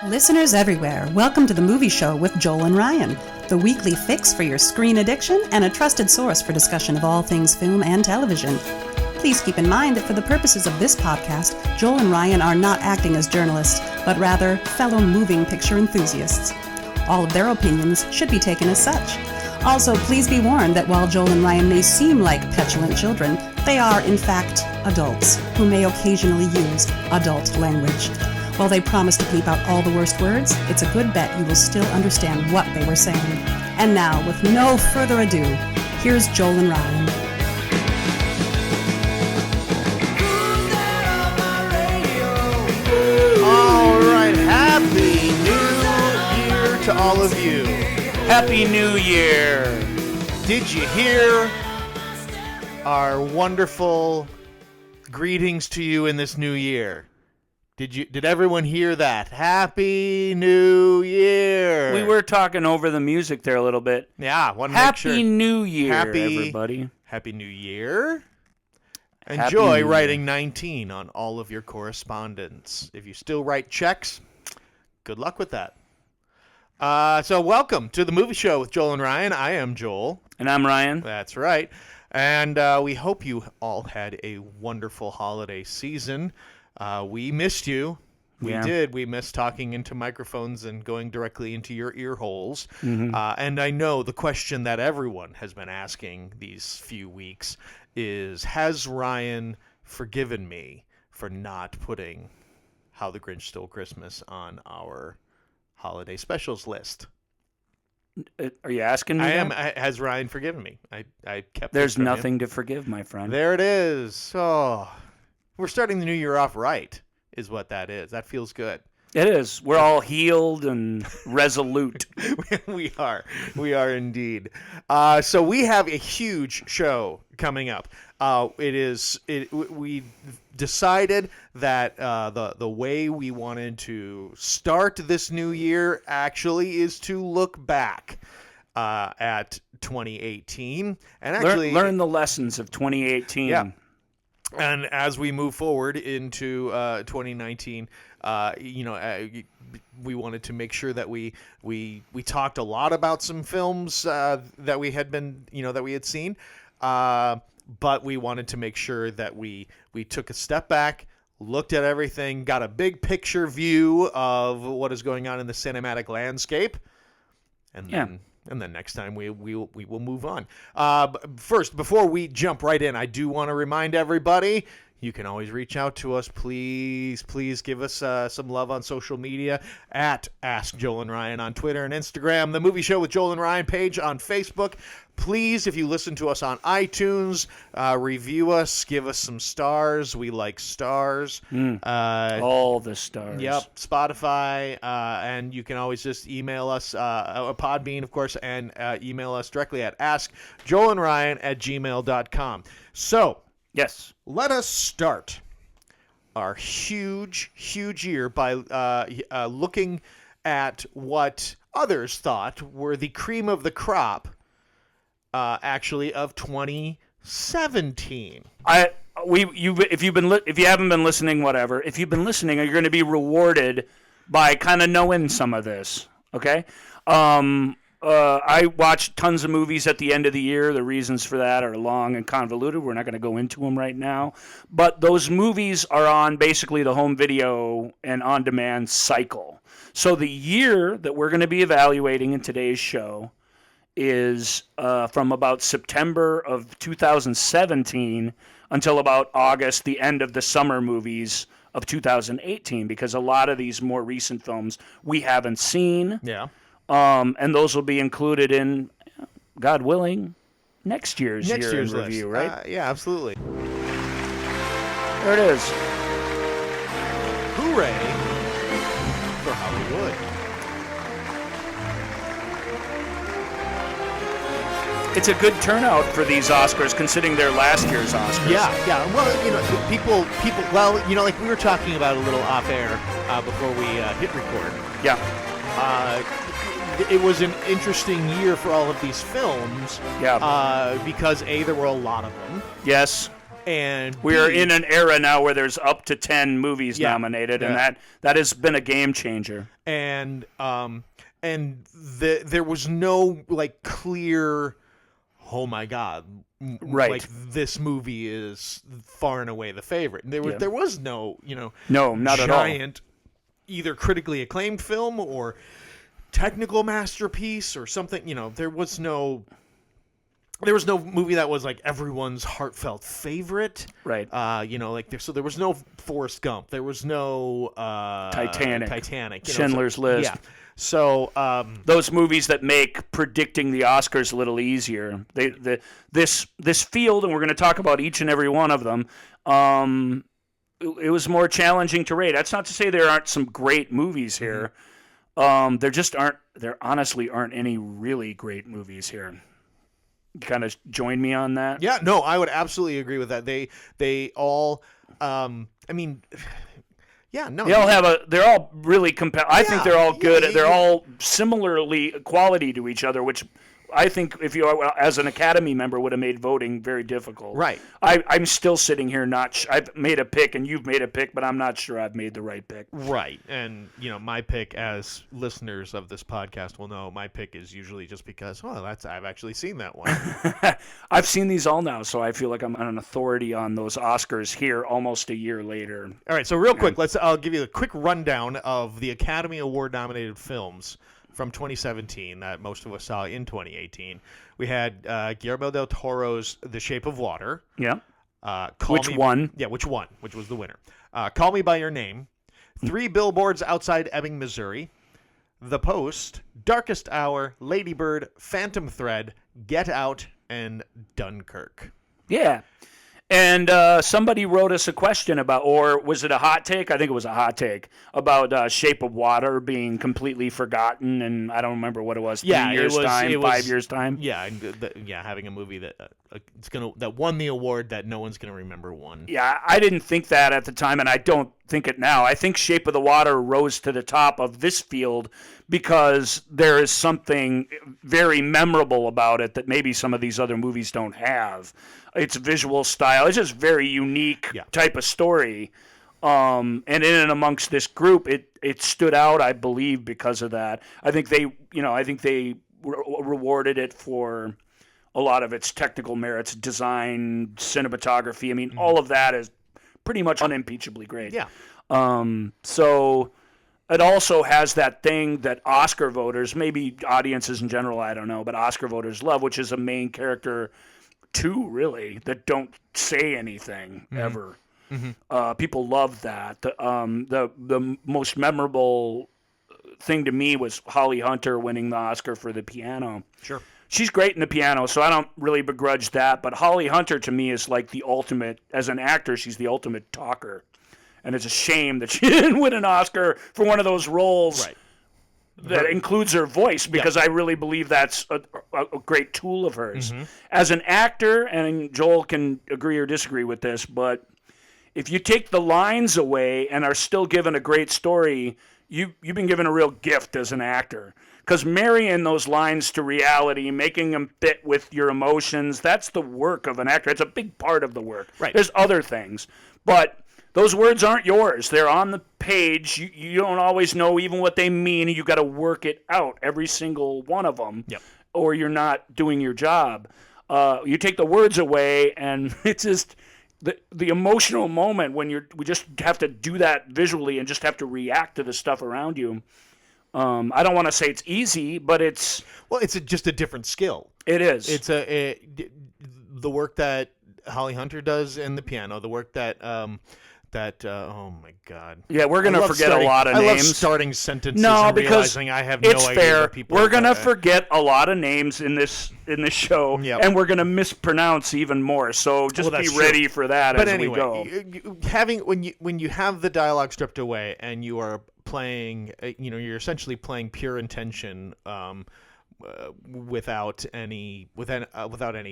Listeners everywhere, welcome to the Movie Show with Joel and Ryan, the weekly fix for your screen addiction and a trusted source for discussion of all things film and television. Please keep in mind that for the purposes of this podcast, Joel and Ryan are not acting as journalists, but rather fellow moving picture enthusiasts. All of their opinions should be taken as such. Also, please be warned that while Joel and Ryan may seem like petulant children, they are, in fact, adults who may occasionally use adult language. While they promise to bleep out all the worst words, it's a good bet you will still understand what they were saying. And now, with no further ado, here's Joel and Ryan. All right, Happy New Year to all of you. Happy New Year! Did you hear our wonderful greetings to you in this new year? Did everyone hear that? Happy New Year! We were talking over the music there a little bit. Yeah, want to Happy make sure. New Year, everybody. Happy New Year. Happy Enjoy New writing Year. 19 on all of your correspondence. If you still write checks, good luck with that. So welcome to the Movie Show with Joel and Ryan. I am Joel. And I'm Ryan. That's right. And we hope you all had a wonderful holiday season. We missed you. We did. We missed talking into microphones and going directly into your ear holes. Mm-hmm. And I know the question that everyone has been asking these few weeks is, has Ryan forgiven me for not putting How the Grinch Stole Christmas on our holiday specials list? Are you asking me I that? am. Has Ryan forgiven me? I kept. There's this from nothing him. to forgive, my friend. There it is. Oh, we're starting the new year off right, is what that is. That feels good. It is. We're all healed and resolute. We are. We are indeed. So we have a huge show coming up. We decided that the way we wanted to start this new year actually is to look back at 2018 and actually learn the lessons of 2018. Yeah. And as we move forward into 2019, we wanted to make sure that we talked a lot about some films that we had seen, but we wanted to make sure that we took a step back, looked at everything, got a big picture view of what is going on in the cinematic landscape, and then next time we will move on. First, before we jump right in, I do want to remind everybody, you can always reach out to us. Please give us some love on social media at Ask Joel and Ryan on Twitter and Instagram, The Movie Show with Joel and Ryan page on Facebook. Please, if you listen to us on iTunes, review us, give us some stars. We like stars. All the stars. Yep, Spotify, and you can always just email us, Podbean, of course, and email us directly at askjoelandryan@gmail.com. So, Yes. let us start our huge year by looking at what others thought were the cream of the crop, actually, of 2017. If you haven't been listening, whatever. If you've been listening, you're going to be rewarded by kind of knowing some of this. Okay. I watched tons of movies at the end of the year. The reasons for that are long and convoluted. We're not going to go into them right now. But those movies are on basically the home video and on-demand cycle. So the year that we're going to be evaluating in today's show is from about September of 2017 until about August, the end of the summer movies of 2018, because a lot of these more recent films we haven't seen. Yeah. And those will be included in, God willing, next year's list. review, right? Yeah, absolutely. There it is. Hooray for Hollywood. It's a good turnout for these Oscars, considering their last year's Oscars. Yeah. Well, people. Well, like we were talking about a little off air before we hit record. Yeah. It was an interesting year for all of these films. Yeah. Because there were a lot of them. Yes. And we are in an era now where there's up to 10 movies nominated, and that has been a game changer. And there was no like clear, oh my God, right? Like this movie is far and away the favorite. And there was no not at all, giant either critically acclaimed film or technical masterpiece or something. There was no movie that was like everyone's heartfelt favorite, right? So there was no Forrest Gump, there was no Titanic, Schindler's List. Yeah. So those movies that make predicting the Oscars a little easier. This field, and we're going to talk about each and every one of them. It was more challenging to rate. That's not to say there aren't some great movies here. There just aren't. There honestly aren't any really great movies here. Kind of join me on that? Yeah, no, I would absolutely agree with that. They all, yeah, no, they're all really compelling. I think they're all good. They're all similarly quality to each other, which I think if you, as an Academy member, would have made voting very difficult. Right. I'm still sitting here I've made a pick and you've made a pick, but I'm not sure I've made the right pick. Right. And, my pick, as listeners of this podcast will know, my pick is usually just because, I've actually seen that one. I've seen these all now, so I feel like I'm an authority on those Oscars here almost a year later. All right. So real quick, I'll give you a quick rundown of the Academy Award nominated films from 2017 that most of us saw in 2018. We had Guillermo del Toro's The Shape of Water. Yeah. Which won? Yeah, which won? Which was the winner? Call Me by Your Name, 3 Billboards Outside Ebbing, Missouri, The Post, Darkest Hour, Lady Bird, Phantom Thread, Get Out, and Dunkirk. Yeah. And somebody wrote us a question about, or was it a hot take? I think it was a hot take about Shape of Water being completely forgotten, and I don't remember what it was. 3 years time, 5 years time. Yeah, having a movie that that won the award that no one's gonna remember won. Yeah, I didn't think that at the time, and I don't think it now. I think Shape of the Water rose to the top of this field because there is something very memorable about it that maybe some of these other movies don't have. Its visual style, it's just very unique type of story. And in and amongst this group, it stood out, I believe, because of that. I think they rewarded it for a lot of its technical merits, design, cinematography. I mean, all of that is pretty much unimpeachably great. Yeah. So it also has that thing that Oscar voters, maybe audiences in general, I don't know, but Oscar voters love, which is a main character, two really, that don't say anything ever. People love that. The most memorable thing to me was Holly Hunter winning the Oscar for The Piano. Sure. She's great in The Piano, so I don't really begrudge that. But Holly Hunter, to me, is like the ultimate, as an actor, she's the ultimate talker. And it's a shame that she didn't win an Oscar for one of those roles that includes her voice, because I really believe that's a great tool of hers. As an actor, and Joel can agree or disagree with this, but if you take the lines away and are still given a great story, you've been given a real gift as an actor. Because marrying those lines to reality, making them fit with your emotions, that's the work of an actor. It's a big part of the work. Right. There's other things. But those words aren't yours. They're on the page. You don't always know even what they mean. You got to work it out, every single one of them, or you're not doing your job. You take the words away, and it's just the emotional moment when we just have to do that visually and just have to react to the stuff around you. I don't want to say it's easy, but it's just a different skill. It is. It's the work that Holly Hunter does in The Piano, the work that oh my God. Yeah, we're gonna forget a lot of names. I love starting sentences and because realizing I have no idea fair. what people We're gonna forget a lot of names in this show, and we're gonna mispronounce even more. So just be ready for that as we go. When you have the dialogue stripped away and you are playing, you're essentially playing pure intention without any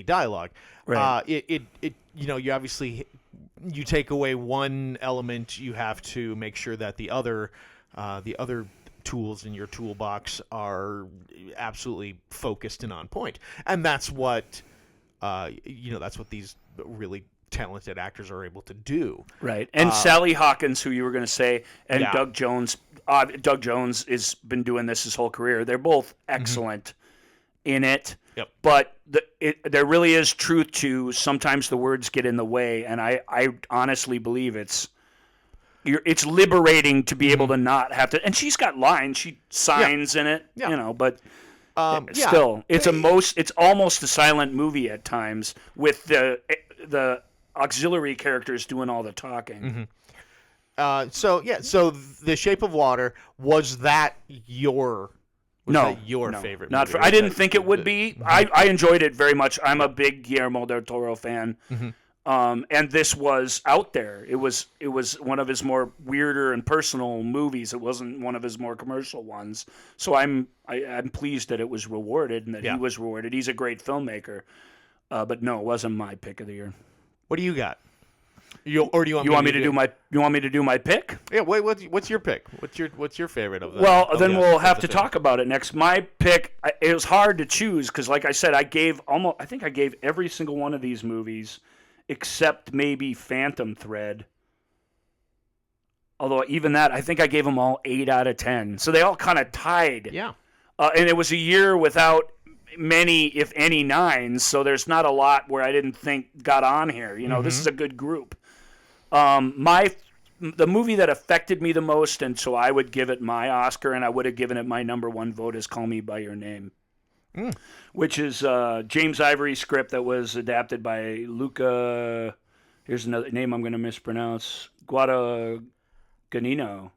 dialogue. Right. You obviously, you take away one element, you have to make sure that the other tools in your toolbox are absolutely focused and on point. And that's what that's what these really talented actors are able to do. Right. And Sally Hawkins, who you were going to say, and Yeah. Doug Jones. Doug Jones has been doing this his whole career. They're both excellent in it. Yep. But there really is truth to sometimes the words get in the way, and I honestly believe it's liberating to be able to not have to. And she's got lines, she signs in it, but still, it's almost a silent movie at times with the auxiliary characters doing all the talking. So The Shape of Water, was that your favorite movie? I didn't think it would be. I enjoyed it very much. I'm a big Guillermo del Toro fan. And this was out there. It was one of his more weirder and personal movies. It wasn't one of his more commercial ones. So I'm pleased that it was rewarded and that he was rewarded. He's a great filmmaker. But no, it wasn't my pick of the year. What do you got? You want me to do my pick? Yeah. Wait. What's your pick? What's your favorite of them? Well, then we'll have to talk about it next. My pick. It was hard to choose because, like I said, I think I gave every single one of these movies except maybe Phantom Thread. Although even that, I think I gave them all 8 out of 10. So they all kind of tied. Yeah. And it was a year without many, if any, 9s. So there's not a lot where I didn't think got on here. This is a good group. The movie that affected me the most, and so I would give it my Oscar, and I would have given it my number 1 vote, is Call Me by Your Name, which is James Ivory's script that was adapted by Luca. Here's another name I'm going to mispronounce. Guadagnino.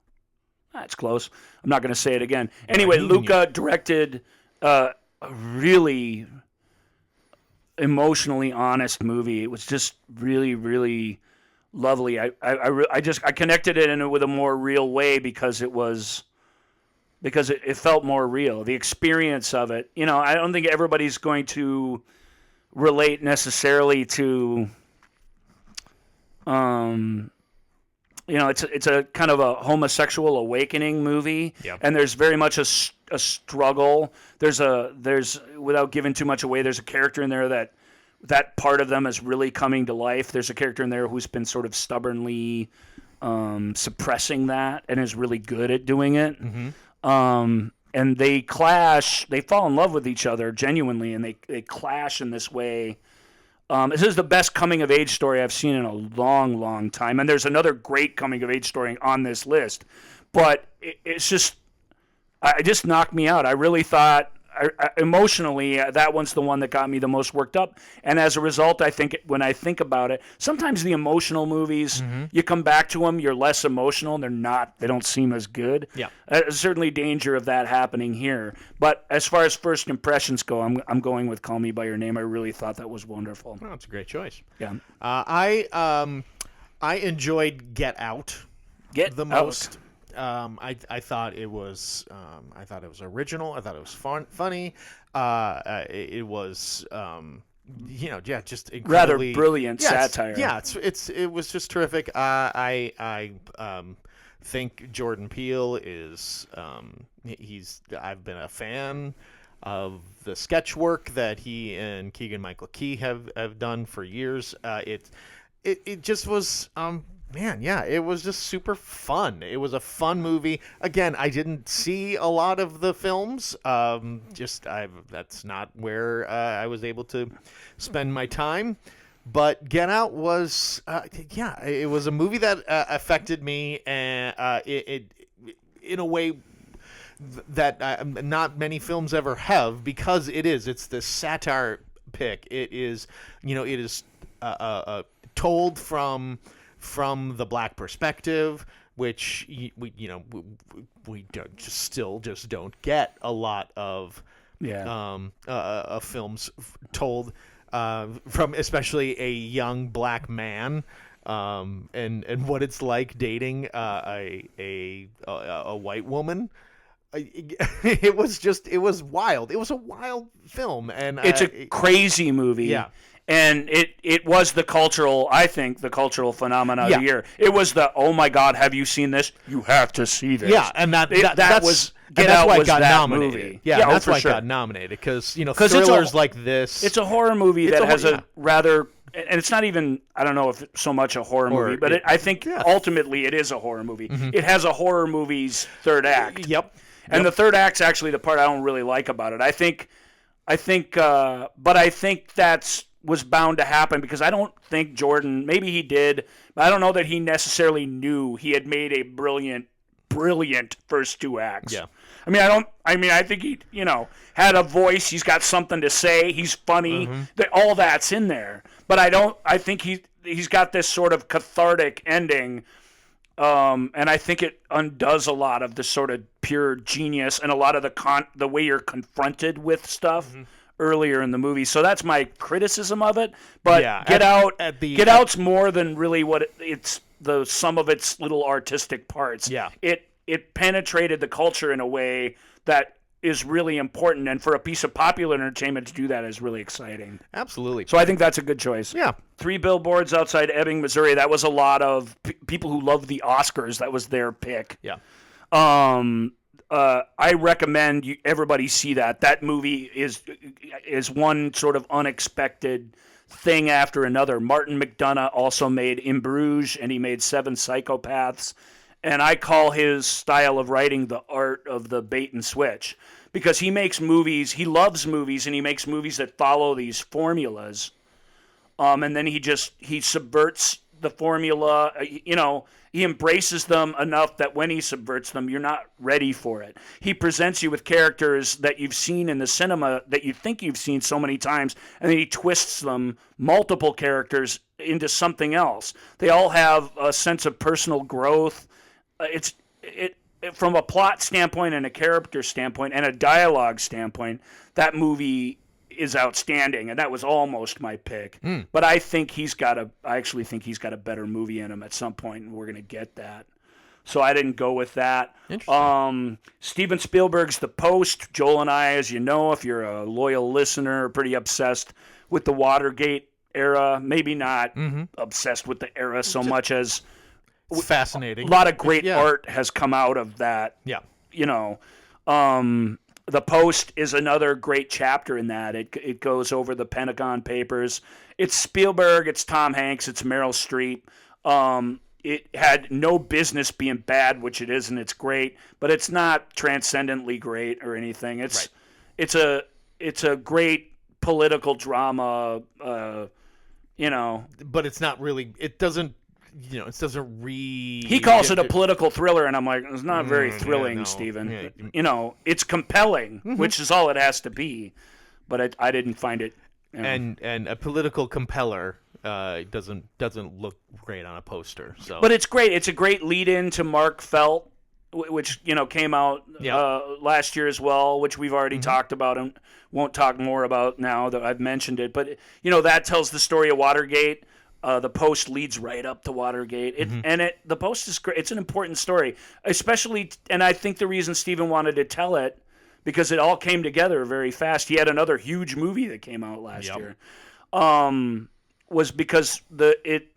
That's close. I'm not going to say it again. Anyway, Luca directed a really emotionally honest movie. It was just really, really lovely. I connected it in with a more real way because it felt more real. The experience of it. I don't think everybody's going to relate necessarily to it's a kind of a homosexual awakening movie, and there's very much a struggle. There's without giving too much away, there's a character in there that part of them is really coming to life. There's a character in there who's been sort of stubbornly suppressing that and is really good at doing it. And they clash. They fall in love with each other genuinely, and they clash in this way. This is the best coming-of-age story I've seen in a long, long time. And there's another great coming-of-age story on this list. But it just knocked me out. I really thought, emotionally, that one's the one that got me the most worked up. And as a result, I think when I think about it, sometimes the emotional movies, you come back to them, you're less emotional, and they don't seem as good. Yeah. There's certainly danger of that happening here. But as far as first impressions go, I'm going with Call Me by Your Name. I really thought that was wonderful. Oh, it's a great choice. Yeah. I enjoyed Get Out the most. I thought it was original. I thought it was funny. It was just incredibly rather brilliant satire. It was just terrific. I think Jordan Peele is I've been a fan of the sketch work that he and Keegan-Michael Key have done for years. It just was it was just super fun. It was a fun movie. Again, I didn't see a lot of the films. That's not where I was able to spend my time. But Get Out was, it was a movie that affected me, and it in a way that not many films ever have, because it's this satire pick. It is told from the black perspective, which we still don't get a lot of films told from especially a young black man, and what it's like dating a white woman. It was wild. It was a wild film, and it's a crazy movie. Yeah. And it was the cultural phenomenon of the year. It was the, oh my God, have you seen this? You have to see this. Yeah, and that Get that's Out why it was got that nominated. movie. Yeah, oh, that's for why sure. it got nominated because it's thrillers like this. It's a horror movie It's that a has hor- a rather, and it's not even, I don't know if it's so much a horror movie, but I think ultimately it is a horror movie. It has a horror movie's third act. Yep. And the third act's actually the part I don't really like about it. I think that's was bound to happen because I don't think Jordan, maybe he did, but I don't know that he necessarily knew he had made a brilliant first two acts. Yeah. I think he, had a voice. He's got something to say. He's funny. All that's in there. But I think he's got this sort of cathartic ending. And I think it undoes a lot of the sort of pure genius and a lot of the way you're confronted with stuff earlier in the movie. So that's my criticism of it. But Get Out's more than really what it's the sum of its little artistic parts. Yeah. It penetrated the culture in a way that is really important, and for a piece of popular entertainment to do that is really exciting. Absolutely. So I think that's a good choice. Yeah. 3 Billboards Outside Ebbing, Missouri. That was a lot of people who love the Oscars. That was their pick. Yeah. I recommend everybody see that. That movie is one sort of unexpected thing after another. Martin McDonagh also made In Bruges, and he made 7 Psychopaths. And I call his style of writing the art of the bait and switch, because he makes movies, he loves movies, and he makes movies that follow these formulas. And then he subverts the formula, he embraces them enough that when he subverts them, you're not ready for it. He presents you with characters that you've seen in the cinema that you think you've seen so many times, and then he twists them, multiple characters, into something else. They all have a sense of personal growth. It from a plot standpoint and a character standpoint and a dialogue standpoint, that movie is outstanding, and that was almost my pick. But I actually think he's got a better movie in him at some point, and we're going to get that. So I didn't go with that. Steven Spielberg's The Post. Joel and I, as you know, if you're a loyal listener, are pretty obsessed with the Watergate era. Maybe not obsessed with the era so much as it's fascinating. A lot of great art has come out of that. Yeah. The Post is another great chapter in that. It goes over the Pentagon Papers. It's Spielberg, it's Tom Hanks, it's Meryl Streep. It had no business being bad, which it is, and it's great, but it's not transcendently great or anything. It's a great political drama, But it's not really. It doesn't. It doesn't read. He calls it a political thriller, and I'm like, it's not very thrilling, Stephen. Yeah. It's compelling, which is all it has to be. But I didn't find it. And a political compeller doesn't look great on a poster. So, but it's great. It's a great lead-in to Mark Felt, which came out last year as well, which we've already talked about and won't talk more about now that I've mentioned it. But that tells the story of Watergate. The Post leads right up to Watergate. The Post is great. It's an important story, especially, and I think the reason Stephen wanted to tell it, because it all came together very fast. He had another huge movie that came out last year, was because it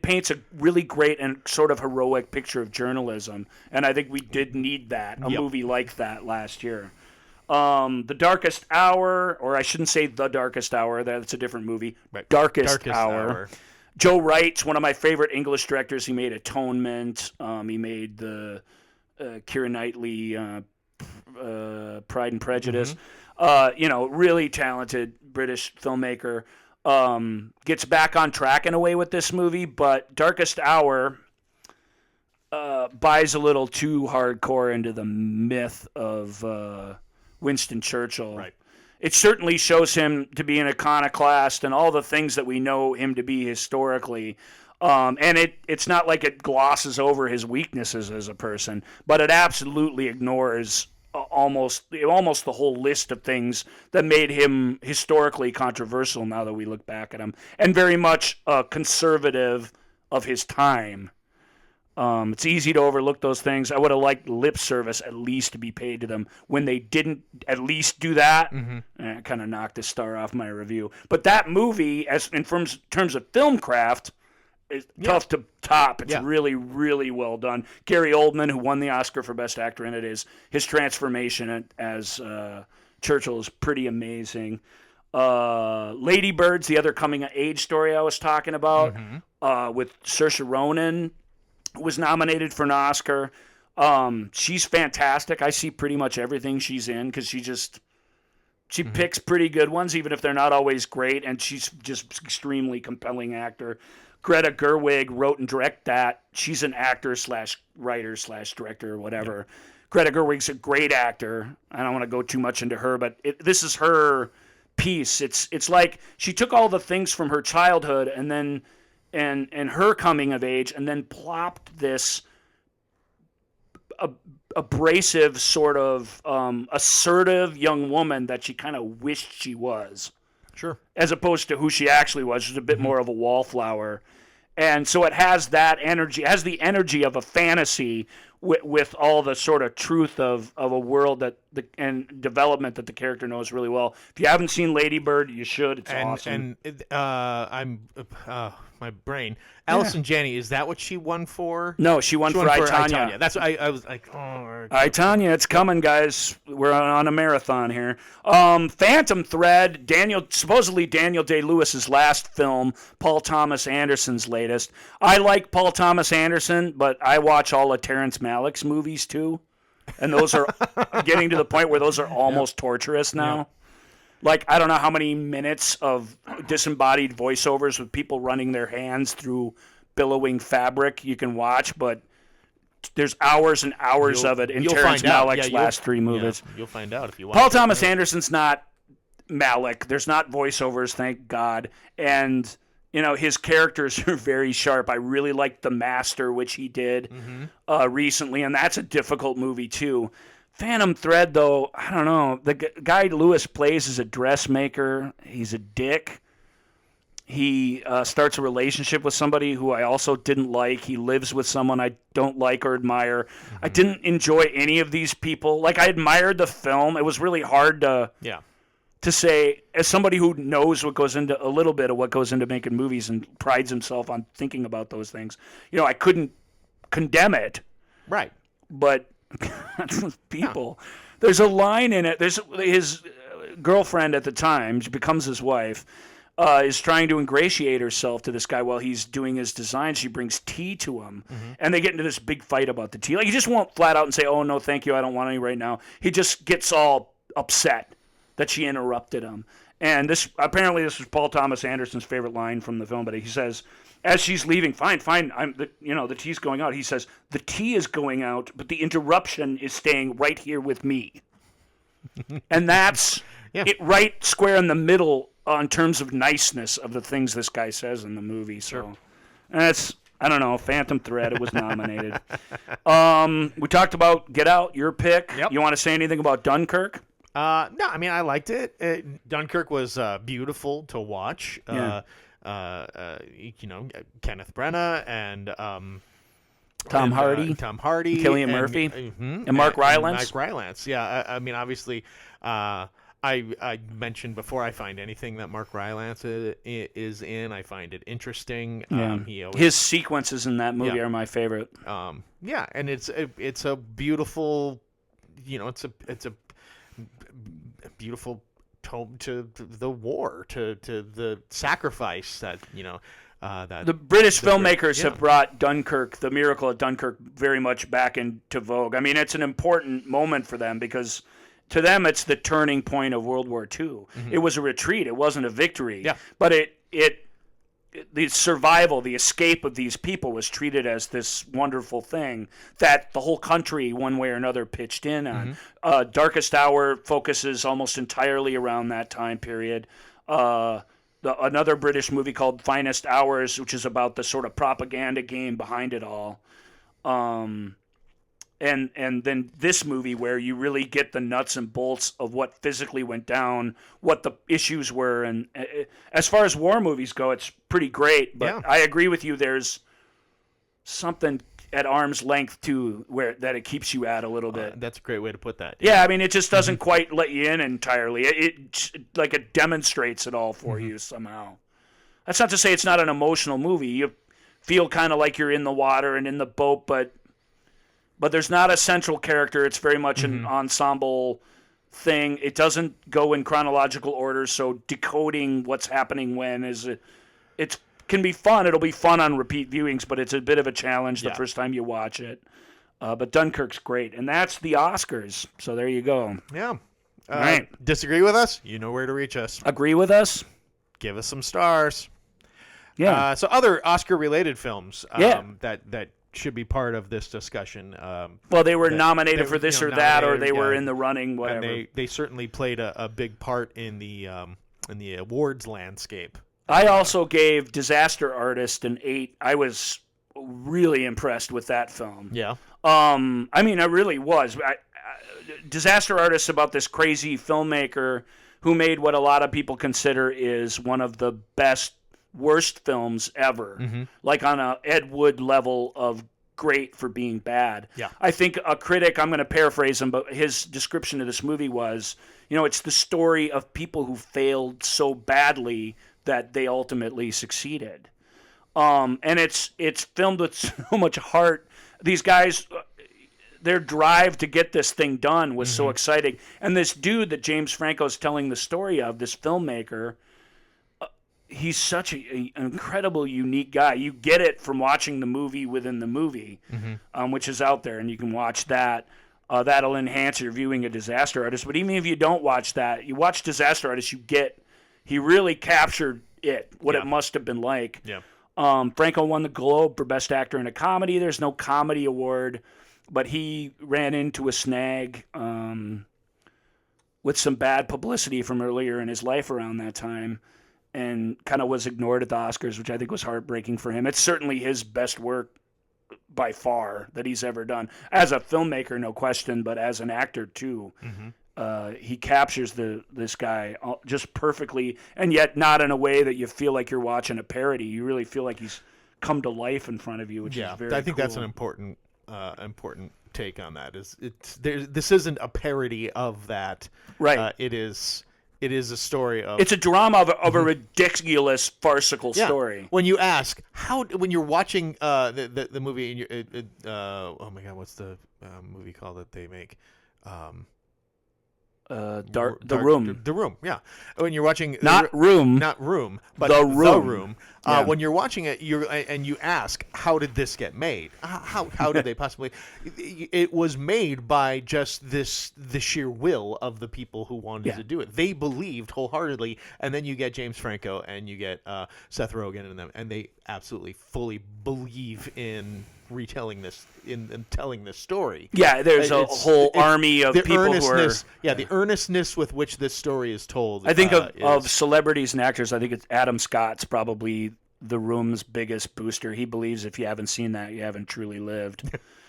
paints a really great and sort of heroic picture of journalism, and I think we did need that, a movie like that last year. The Darkest Hour, or I shouldn't say The Darkest Hour, that's a different movie. Right. Darkest Hour. Joe Wright's one of my favorite English directors. He made Atonement. He made the Keira Knightley Pride and Prejudice. Really talented British filmmaker. Gets back on track in a way with this movie, but Darkest Hour buys a little too hardcore into the myth of Winston Churchill. Right. It certainly shows him to be an iconoclast and all the things that we know him to be historically. And it's not like it glosses over his weaknesses as a person, but it absolutely ignores almost the whole list of things that made him historically controversial now that we look back at him, and very much a conservative of his time. It's easy to overlook those things. I would have liked lip service at least to be paid to them. When they didn't at least do that, it kind of knocked a star off my review. But that movie, as in terms of film craft, is tough to top. It's Yeah. really, really well done. Gary Oldman, who won the Oscar for Best Actor in it, his transformation as Churchill is pretty amazing. Lady Bird's the other coming-of-age story I was talking about, with Saoirse Ronan, was nominated for an Oscar. She's fantastic. I see pretty much everything she's in because she picks pretty good ones, even if they're not always great, and she's just extremely compelling actor. Greta Gerwig wrote and directed that. She's an actor / writer / director or whatever. Yeah. Greta Gerwig's a great actor. I don't want to go too much into her, but this is her piece. It's like she took all the things from her childhood and then and her coming of age, and then plopped this abrasive sort of assertive young woman that she kind of wished she was. Sure. As opposed to who she actually was. She's a bit more of a wallflower. And so it has that energy. It has the energy of a fantasy with all the sort of truth of a world and development that the character knows really well. If you haven't seen Lady Bird, you should. It's awesome. And my brain. Allison Janney, is that what she won for? No, she won for I, Tonya. That's what I was like, oh. I, Tonya, it's coming, guys. We're on a marathon here. Phantom Thread, supposedly Daniel Day-Lewis's last film, Paul Thomas Anderson's latest. I like Paul Thomas Anderson, but I watch all of Terrence Malick's movies too. And those are getting to the point where those are almost torturous now. Yeah. Like, I don't know how many minutes of disembodied voiceovers with people running their hands through billowing fabric you can watch, but there's hours and hours of it in Terrence Malick's last 3 movies. Yeah, you'll find out if you watch Paul Thomas Anderson's not Malick. There's not voiceovers, thank God. And, his characters are very sharp. I really liked The Master, which he did recently, and that's a difficult movie, too. Phantom Thread, though, I don't know. The guy Lewis plays is a dressmaker. He's a dick. He starts a relationship with somebody who I also didn't like. He lives with someone I don't like or admire. I didn't enjoy any of these people. Like, I admired the film. It was really hard to say, as somebody who knows what goes into a little bit of what goes into making movies and prides himself on thinking about those things. I couldn't condemn it. Right. But people. There's a line in it. There's his girlfriend at the time, she becomes his wife, is trying to ingratiate herself to this guy while he's doing his design. She brings tea to him, and they get into this big fight about the tea. Like, he just won't flat out and say, "Oh no, thank you, I don't want any right now." He just gets all upset that she interrupted him. And this was Paul Thomas Anderson's favorite line from the film. But he says, as she's leaving, fine, the tea's going out. He says, the tea is going out, but the interruption is staying right here with me. And that's it, right square in the middle in terms of niceness of the things this guy says in the movie. So that's, I don't know, Phantom Thread. It was nominated. We talked about Get Out, your pick. Yep. You want to say anything about Dunkirk? No, I mean, I liked it. Dunkirk was beautiful to watch. Kenneth Branagh and Tom Hardy, Cillian Murphy, and Mark Rylance. Mark Rylance, yeah. I mean, obviously, I mentioned before, I find anything that Mark Rylance is in, I find it interesting. Yeah. His sequences in that movie are my favorite. And it's a beautiful, it's a beautiful tome to the war, to the sacrifice that that the British filmmakers have brought Dunkirk, the miracle of Dunkirk, very much back into vogue. I mean, it's an important moment for them because to them it's the turning point of World War II. It was a retreat, it wasn't a victory. Yeah. But the survival, the escape of these people was treated as this wonderful thing that the whole country, one way or another, pitched in on. Darkest Hour focuses almost entirely around that time period. Another British movie called Finest Hours, which is about the sort of propaganda game behind it all. And then this movie where you really get the nuts and bolts of what physically went down, what the issues were. And as far as war movies go, it's pretty great. But I agree with you. There's something at arm's length, too, that it keeps you at a little bit. That's a great way to put that. Yeah, I mean, it just doesn't quite let you in entirely. It demonstrates it all for you somehow. That's not to say it's not an emotional movie. feel kind of like you're in the water and in the boat, but there's not a central character. It's very much an ensemble thing. It doesn't go in chronological order, so decoding what's happening when it can be fun. It'll be fun on repeat viewings, but it's a bit of a challenge the first time you watch it. But Dunkirk's great, and that's the Oscars. So there you go. Yeah. All right. Disagree with us? You know where to reach us. Agree with us? Give us some stars. Yeah. So other Oscar-related films that should be part of this discussion. Well, they were nominated for this or that, or they were in the running, whatever. And they certainly played a big part in the awards landscape. I also gave Disaster Artist an 8. I was really impressed with that film. Yeah. I mean, I really was. Disaster Artist about this crazy filmmaker who made what a lot of people consider is one of the worst films ever. Like on a Ed Wood level of great for being bad. Yeah. I think a critic, I'm going to paraphrase him, but his description of this movie was, it's the story of people who failed so badly that they ultimately succeeded. And it's filmed with so much heart. These guys, their drive to get this thing done was so exciting. And this dude that James Franco's telling the story of, this filmmaker, he's such an incredible, unique guy. You get it from watching the movie within the movie, which is out there, and you can watch that. That'll enhance your viewing of Disaster Artist. But even if you don't watch that, you watch Disaster Artist, he really captured what it must have been like. Yeah. Franco won the Globe for Best Actor in a Comedy. There's no comedy award, but he ran into a snag with some bad publicity from earlier in his life around that time, and kind of was ignored at the Oscars, which I think was heartbreaking for him. It's certainly his best work by far that he's ever done. As a filmmaker, no question, but as an actor too. He captures this guy just perfectly, and yet not in a way that you feel like you're watching a parody. You really feel like he's come to life in front of you, which is very cool. I think that's an important take on that. This isn't a parody of that. Right. It is a story of... It's a drama of a ridiculous, farcical story. When you ask, when you're watching the movie, and oh my God, what's the movie called that they make? The Room. The Room, yeah. When you're watching... Not Room, but The Room. The Room. Yeah. When you're watching it, you ask, how did this get made? How did they possibly... It was made by just the sheer will of the people who wanted to do it. They believed wholeheartedly, and then you get James Franco and you get Seth Rogen and them, and they absolutely fully believe in retelling this, in telling this story. Yeah, there's a whole army of people who are... the earnestness with which this story is told. I think of celebrities and actors, I think it's Adam Scott's probably The Room's biggest booster. He believes if you haven't seen that, you haven't truly lived.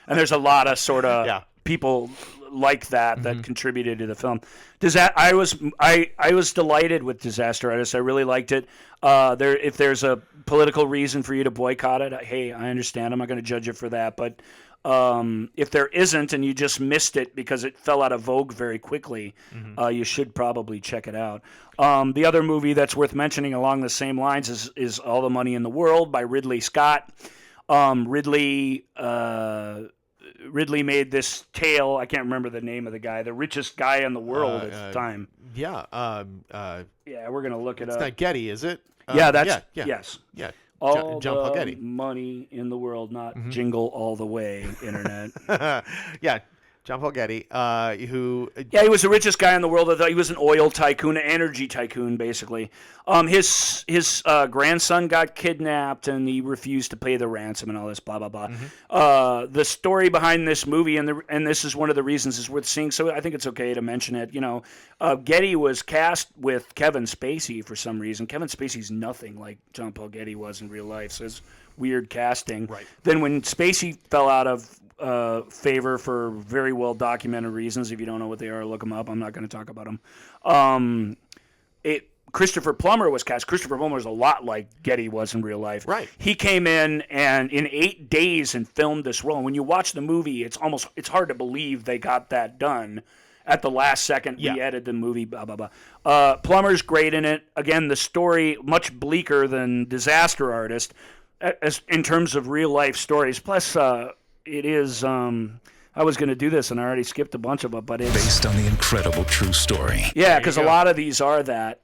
And there's a lot of sort of people like that contributed to the film. I was delighted with Disaster Artist. I really liked it. If there's a political reason for you to boycott it, hey, I understand. I'm not going to judge you for that. But if there isn't and you just missed it because it fell out of vogue very quickly, you should probably check it out. The other movie that's worth mentioning along the same lines is All the Money in the World by Ridley Scott. Ridley made this tale. I can't remember the name of the guy, the richest guy in the world at the time. Yeah. We're going to look it up. It's not Getty, is it? Yes. Yeah. All John Paul the Getty. money in the world, not Jingle All the Way, Internet. Yeah. John Paul Getty, who... he was the richest guy in the world. He was an oil tycoon, an energy tycoon, basically. His grandson got kidnapped, and he refused to pay the ransom and all this, blah, blah, blah. The story behind this movie, and this is one of the reasons it's worth seeing, so I think it's okay to mention it. Getty was cast with Kevin Spacey for some reason. Kevin Spacey's nothing like John Paul Getty was in real life, so it's weird casting. Right. Then when Spacey fell out of favor for very well documented reasons. If you don't know what they are, look them up. I'm not going to talk about them. Christopher Plummer was cast. Christopher Plummer was a lot like Getty was in real life. Right. He came in 8 days and filmed this role. And when you watch the movie, it's hard to believe they got that done at the last second. We edited the movie, blah, blah, blah. Plummer's great in it. Again, the story much bleaker than Disaster Artist. as in terms of real life stories. Plus, it is. I was going to do this, and I already skipped a bunch of it, but it's based on the incredible true story. Yeah, because a lot of these are that.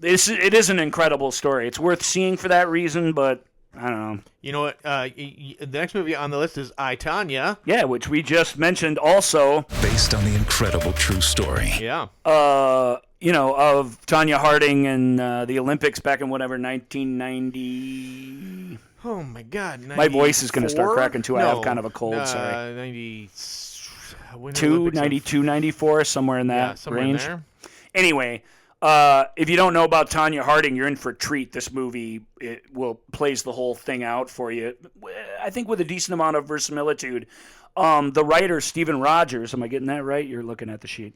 It is an incredible story. It's worth seeing for that reason, but I don't know. You know what? The next movie on the list is I, Tonya. Yeah, which we just mentioned also. Based on the incredible true story. Yeah. Of Tanya Harding and the Olympics back in whatever 1990. Oh my God! 94? My voice is going to start cracking too. I have kind of a cold. Sorry. 92, 94, somewhere in that range. In there. Anyway, if you don't know about Tanya Harding, you're in for a treat. This movie plays the whole thing out for you. I think with a decent amount of verisimilitude. The writer Stephen Rogers, am I getting that right? You're looking at the sheet.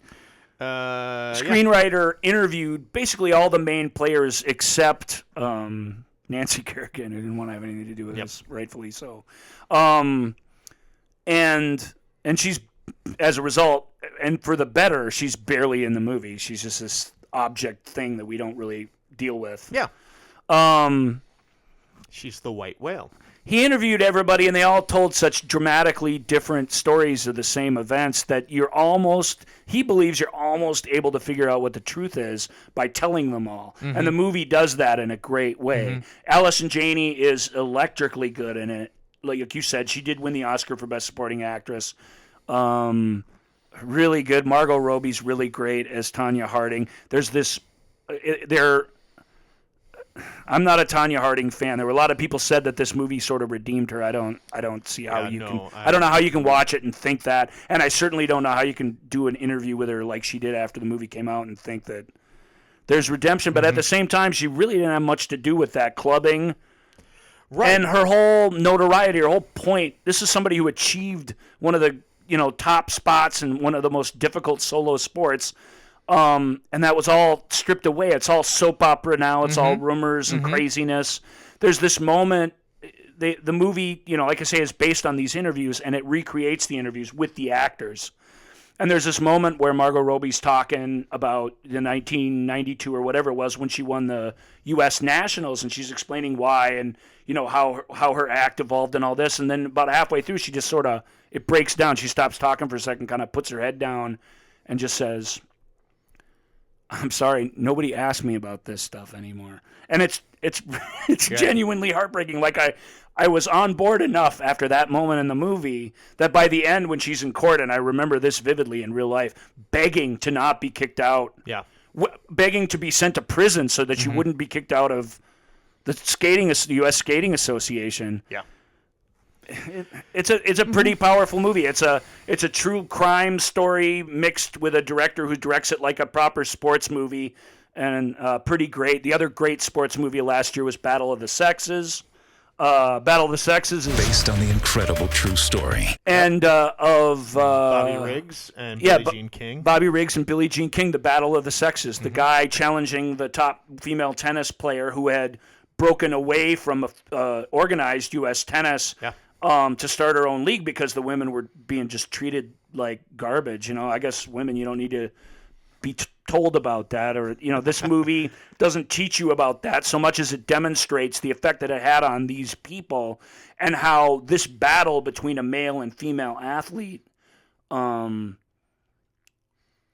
Screenwriter interviewed basically all the main players except Nancy Kerrigan, who didn't want to have anything to do with this, rightfully so. And she's, as a result, and for the better, she's barely in the movie. She's just this object thing that we don't really deal with. Yeah. She's the white whale. He interviewed everybody, and they all told such dramatically different stories of the same events that he believes you're almost able to figure out what the truth is by telling them all. Mm-hmm. And the movie does that in a great way. Mm-hmm. Allison Janney is electrically good in it. Like you said, she did win the Oscar for Best Supporting Actress. Really good. Margot Robbie's really great as Tanya Harding. There's this... I'm not a Tanya Harding fan. There were a lot of people said that this movie sort of redeemed her. I don't see how you can. I don't know how you can watch it and think that. And I certainly don't know how you can do an interview with her like she did after the movie came out and think that there's redemption. But at the same time, she really didn't have much to do with that clubbing. Right. And her whole notoriety, her whole point. This is somebody who achieved one of the top spots in one of the most difficult solo sports. And that was all stripped away. It's all soap opera now. It's all rumors and craziness. There's this moment. The movie, like I say, is based on these interviews, and it recreates the interviews with the actors. And there's this moment where Margot Robbie's talking about the 1992 or whatever it was when she won the U.S. Nationals, and she's explaining why and how her act evolved and all this. And then about halfway through, she just sort of it breaks down. She stops talking for a second, kind of puts her head down, and just says, I'm sorry, nobody asked me about this stuff anymore. And it's genuinely heartbreaking. Like I was on board enough after that moment in the movie that by the end when she's in court, and I remember this vividly in real life, begging to not be kicked out. Yeah. Begging to be sent to prison so that she wouldn't be kicked out of the U.S. Skating Association. Yeah. It's a pretty powerful movie. It's a true crime story mixed with a director who directs it like a proper sports movie, and pretty great. The other great sports movie last year was Battle of the Sexes. Battle of the Sexes is based on the incredible true story and of Bobby Riggs and Billie Jean King. Bobby Riggs and Billie Jean King. The Battle of the Sexes. The guy challenging the top female tennis player who had broken away from organized U.S. tennis. Yeah. To start her own league because the women were being just treated like garbage. I guess women, you don't need to be told about that. Or, this movie doesn't teach you about that so much as it demonstrates the effect that it had on these people and how this battle between a male and female athlete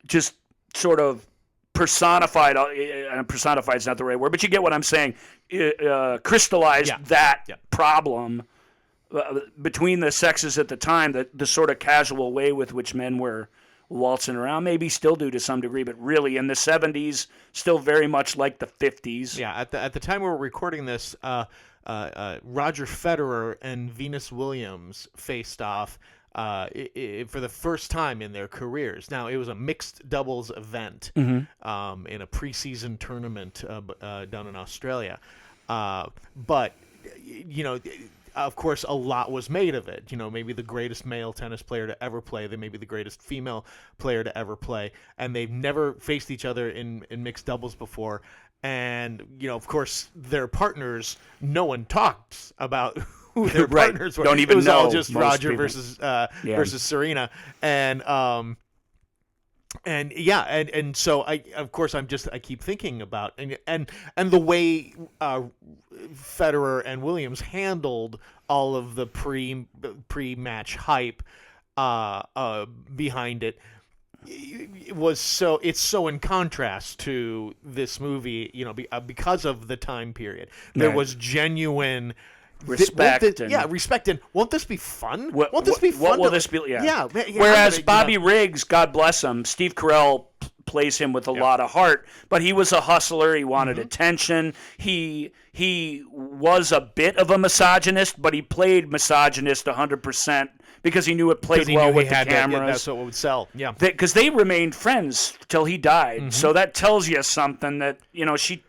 just sort of personified, and personified is not the right word, but you get what I'm saying, crystallized that problem between the sexes at the time, the sort of casual way with which men were waltzing around, maybe still do to some degree, but really in the 70s, still very much like the 50s. Yeah, at the time we were recording this, Roger Federer and Venus Williams faced off for the first time in their careers. Now, it was a mixed doubles event in a preseason tournament down in Australia. But, of course, a lot was made of it. Maybe the greatest male tennis player to ever play, then maybe the greatest female player to ever play, and they've never faced each other in mixed doubles before. And, of course, their partners, no one talks about who their partners were. Don't even know. It was all just Roger versus Serena. And And yeah, and so of course I keep thinking about and the way Federer and Williams handled all of the pre-match hype behind it. It's so in contrast to this movie, because of the time period. There was genuine respect. Respect. And won't this be fun? Won't this be fun? What will this be? Yeah. Whereas Bobby Riggs, God bless him, Steve Carell plays him with a lot of heart, but he was a hustler. He wanted attention. He was a bit of a misogynist, but he played misogynist 100%. Because he knew it played well with the cameras. That's what would sell. Yeah. Because they remained friends till he died. So that tells you something that, she,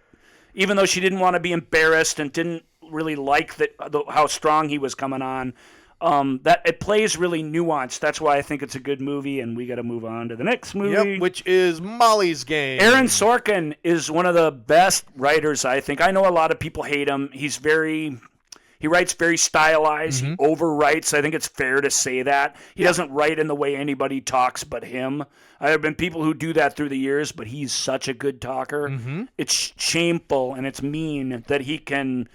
even though she didn't want to be embarrassed and didn't really like how strong he was coming on, that it plays really nuanced. That's why I think it's a good movie, and we got to move on to the next movie. Yep, which is Molly's Game. Aaron Sorkin is one of the best writers, I think. I know a lot of people hate him. He writes very stylized. He overwrites. I think it's fair to say that. He doesn't write in the way anybody talks but him. There have been people who do that through the years, but he's such a good talker. It's shameful and it's mean that he can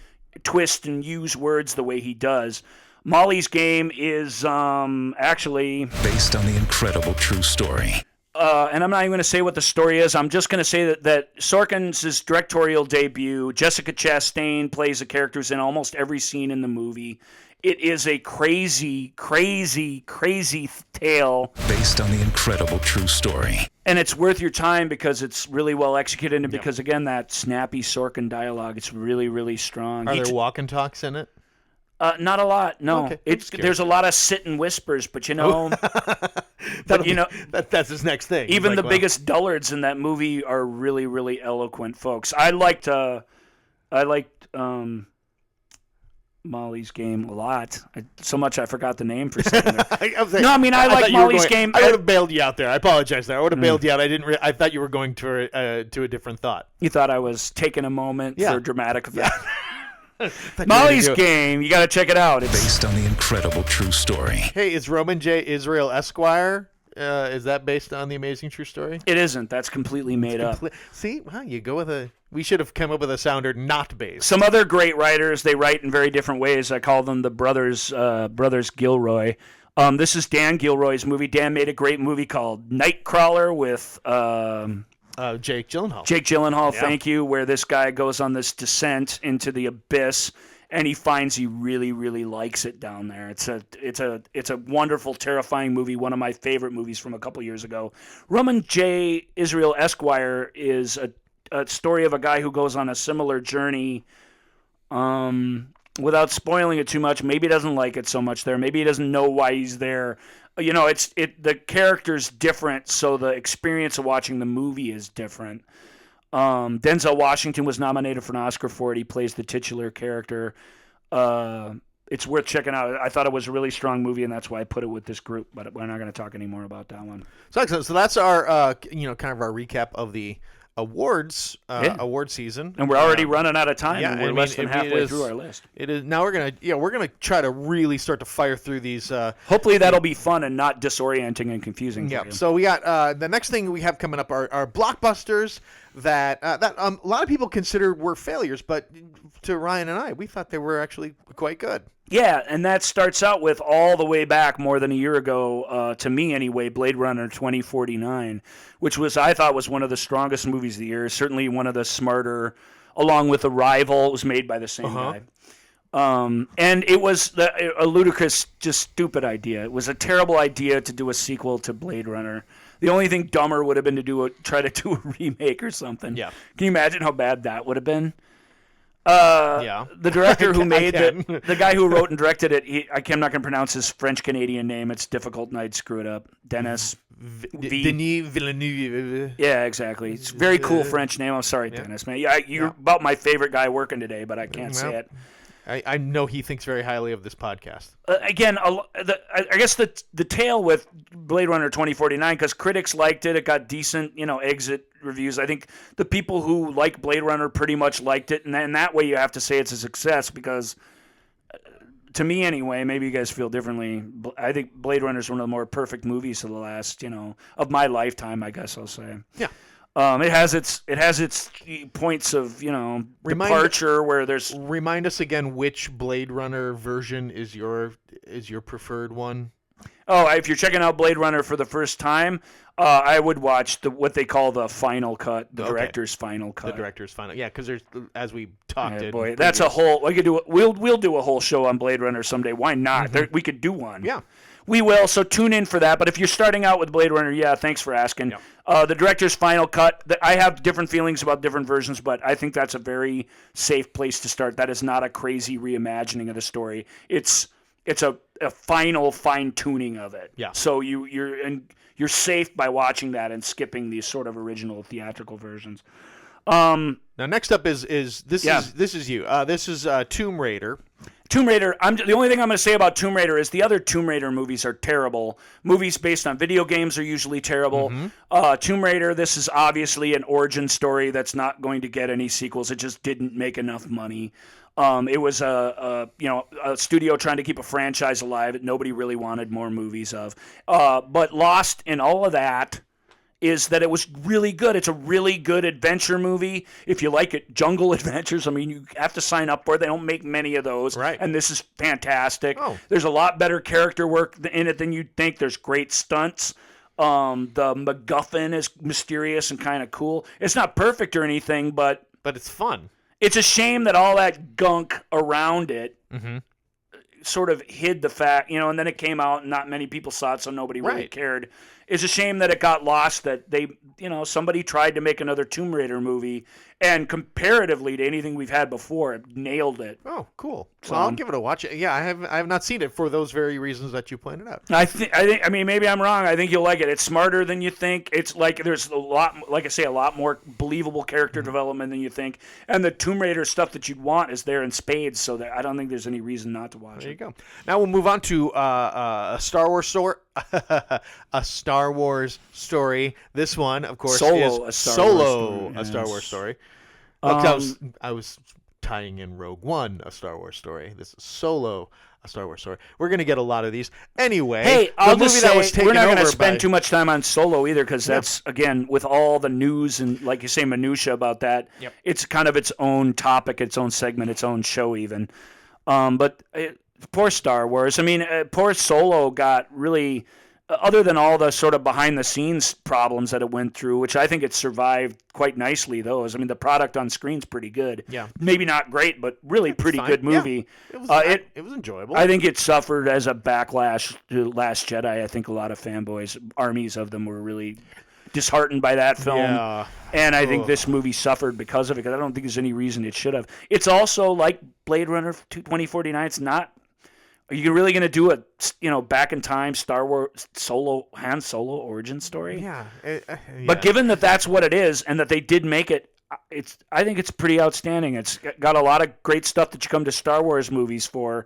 twist and use words the way he does. Molly's Game is actually based on the incredible true story. And I'm not even going to say what the story is. I'm just going to say that Sorkin's directorial debut, Jessica Chastain plays the characters in almost every scene in the movie. It is a crazy, crazy, crazy tale. Based on the incredible true story. And it's worth your time because it's really well executed and because, again, that snappy Sorkin dialogue, it's really, really strong. Are there walk and talks in it? Not a lot, no. Okay, there's a lot of sit and whispers, but that's his next thing. Even the biggest dullards in that movie are really, really eloquent folks. I liked Molly's Game a lot. So much I forgot the name for a second. I like Molly's Game. I would have bailed you out there. I apologize there. I would have bailed you out. I thought you were going to a different thought. You thought I was taking a moment for dramatic effect. Molly's Game, you got to check it out. It's based on the incredible true story. Hey, is Roman J. Israel Esquire? Is that based on the amazing true story? It isn't. That's completely made up. See, you go with we should have come up with a sounder not based. Some other great writers, they write in very different ways. I call them the brothers Gilroy. This is Dan Gilroy's movie. Dan made a great movie called Nightcrawler with Jake Gyllenhaal. Jake Gyllenhaal, thank you, where this guy goes on this descent into the abyss, and he finds he really, really likes it down there. It's a wonderful, terrifying movie, one of my favorite movies from a couple years ago. Roman J. Israel Esquire is a story of a guy who goes on a similar journey. Without spoiling it too much, maybe he doesn't like it so much there. Maybe he doesn't know why he's there. The character's different, so the experience of watching the movie is different. Denzel Washington was nominated for an Oscar for it. He plays the titular character. It's worth checking out. I thought it was a really strong movie, and that's why I put it with this group. But we're not going to talk anymore about that one. So excellent. So that's our kind of our recap of the awards award season, and we're already running out of time. And we're less than halfway through our list. It is now. We're gonna try to really start to fire through these. Hopefully that'll be fun and not disorienting and confusing. Yeah. So we got the next thing we have coming up are blockbusters that a lot of people consider were failures, but to Ryan and I, we thought they were actually quite good. Yeah, and that starts out with all the way back more than a year ago, to me anyway, Blade Runner 2049, which I thought was one of the strongest movies of the year, certainly one of the smarter, along with Arrival. It was made by the same guy. And it was a ludicrous, just stupid idea. It was a terrible idea to do a sequel to Blade Runner. The only thing dumber would have been to try to do a remake or something. Yeah. Can you imagine how bad that would have been? The director who made the guy who wrote and directed it, I'm not going to pronounce his French-Canadian name. It's difficult and I'd screw it up. Denis Villeneuve. Yeah, exactly. It's a very cool French name. I'm sorry, Dennis, man. You're about my favorite guy working today, but I can't say it. I know he thinks very highly of this podcast. Again, I guess the tale with Blade Runner 2049, because critics liked it. It got decent, exit reviews. I think the people who like Blade Runner pretty much liked it, and in that way you have to say it's a success because to me anyway, maybe you guys feel differently. I think Blade Runner is one of the more perfect movies of the last, of my lifetime, I guess I'll say. Yeah. It has its points of, departure where there's. Remind us again which Blade Runner version is your preferred one. Oh, if you're checking out Blade Runner for the first time, I would watch what they call the final cut, the director's final cut. The director's final, yeah, because there's, as we talked. Yeah, boy, that's a whole. We could do. We'll do a whole show on Blade Runner someday. Why not? We could do one. Yeah, we will. So tune in for that. But if you're starting out with Blade Runner, yeah, thanks for asking. Yeah. The director's final cut. I have different feelings about different versions, but I think that's a very safe place to start. That is not a crazy reimagining of the story. It's a final fine-tuning of it. Yeah. So you're safe by watching that and skipping these sort of original theatrical versions. Now next up is this is you. This is Tomb Raider. Tomb Raider. The only thing I'm going to say about Tomb Raider is the other Tomb Raider movies are terrible. Movies based on video games are usually terrible. Tomb Raider. This is obviously an origin story that's not going to get any sequels. It just didn't make enough money. It was a studio trying to keep a franchise alive that nobody really wanted more movies of. But lost in all of that is that it was really good. It's a really good adventure movie. If you like it, jungle adventures, I mean, you have to sign up for it. They don't make many of those. Right. And this is fantastic. Oh. There's a lot better character work in it than you'd think. There's great stunts. The MacGuffin is mysterious and kind of cool. It's not perfect or anything, but it's fun. It's a shame that all that gunk around it sort of hid the fact, and then it came out and not many people saw it, so nobody really cared. It's a shame that it got lost, that they, somebody tried to make another Tomb Raider movie, and comparatively to anything we've had before, it nailed it. Oh, cool. So I'll give it a watch. Yeah, I have not seen it for those very reasons that you pointed out. I mean, maybe I'm wrong. I think you'll like it. It's smarter than you think. It's like there's a lot, like I say, a lot more believable character development than you think. And the Tomb Raider stuff that you'd want is there in spades, so that I don't think there's any reason not to watch it. There you go. Now we'll move on to a Star Wars story. A Star Wars story. This one, of course, is a Star Wars story. I was tying in Rogue One, a Star Wars story. This is Solo, a Star Wars story. We're going to get a lot of these. Anyway, hey, I'll just say, we're not going to over spend too much time on Solo either, because that's, again, with all the news and, like you say, minutia about that, it's kind of its own topic, its own segment, its own show even. Poor Star Wars. I mean, poor Solo got really, other than all the sort of behind-the-scenes problems that it went through, which I think it survived quite nicely, those. I mean, the product on screen's pretty good. Yeah. Maybe not great, but really pretty good movie. Yeah. It was enjoyable. I think it suffered as a backlash to Last Jedi. I think a lot of fanboys, armies of them, were really disheartened by that film. Yeah. And I think this movie suffered because of it, because I don't think there's any reason it should have. It's also like Blade Runner 2049. It's not. Are you really going to do a, back in time Star Wars Han Solo origin story? Yeah. But given that that's what it is, and that they did make it, I think it's pretty outstanding. It's got a lot of great stuff that you come to Star Wars movies for.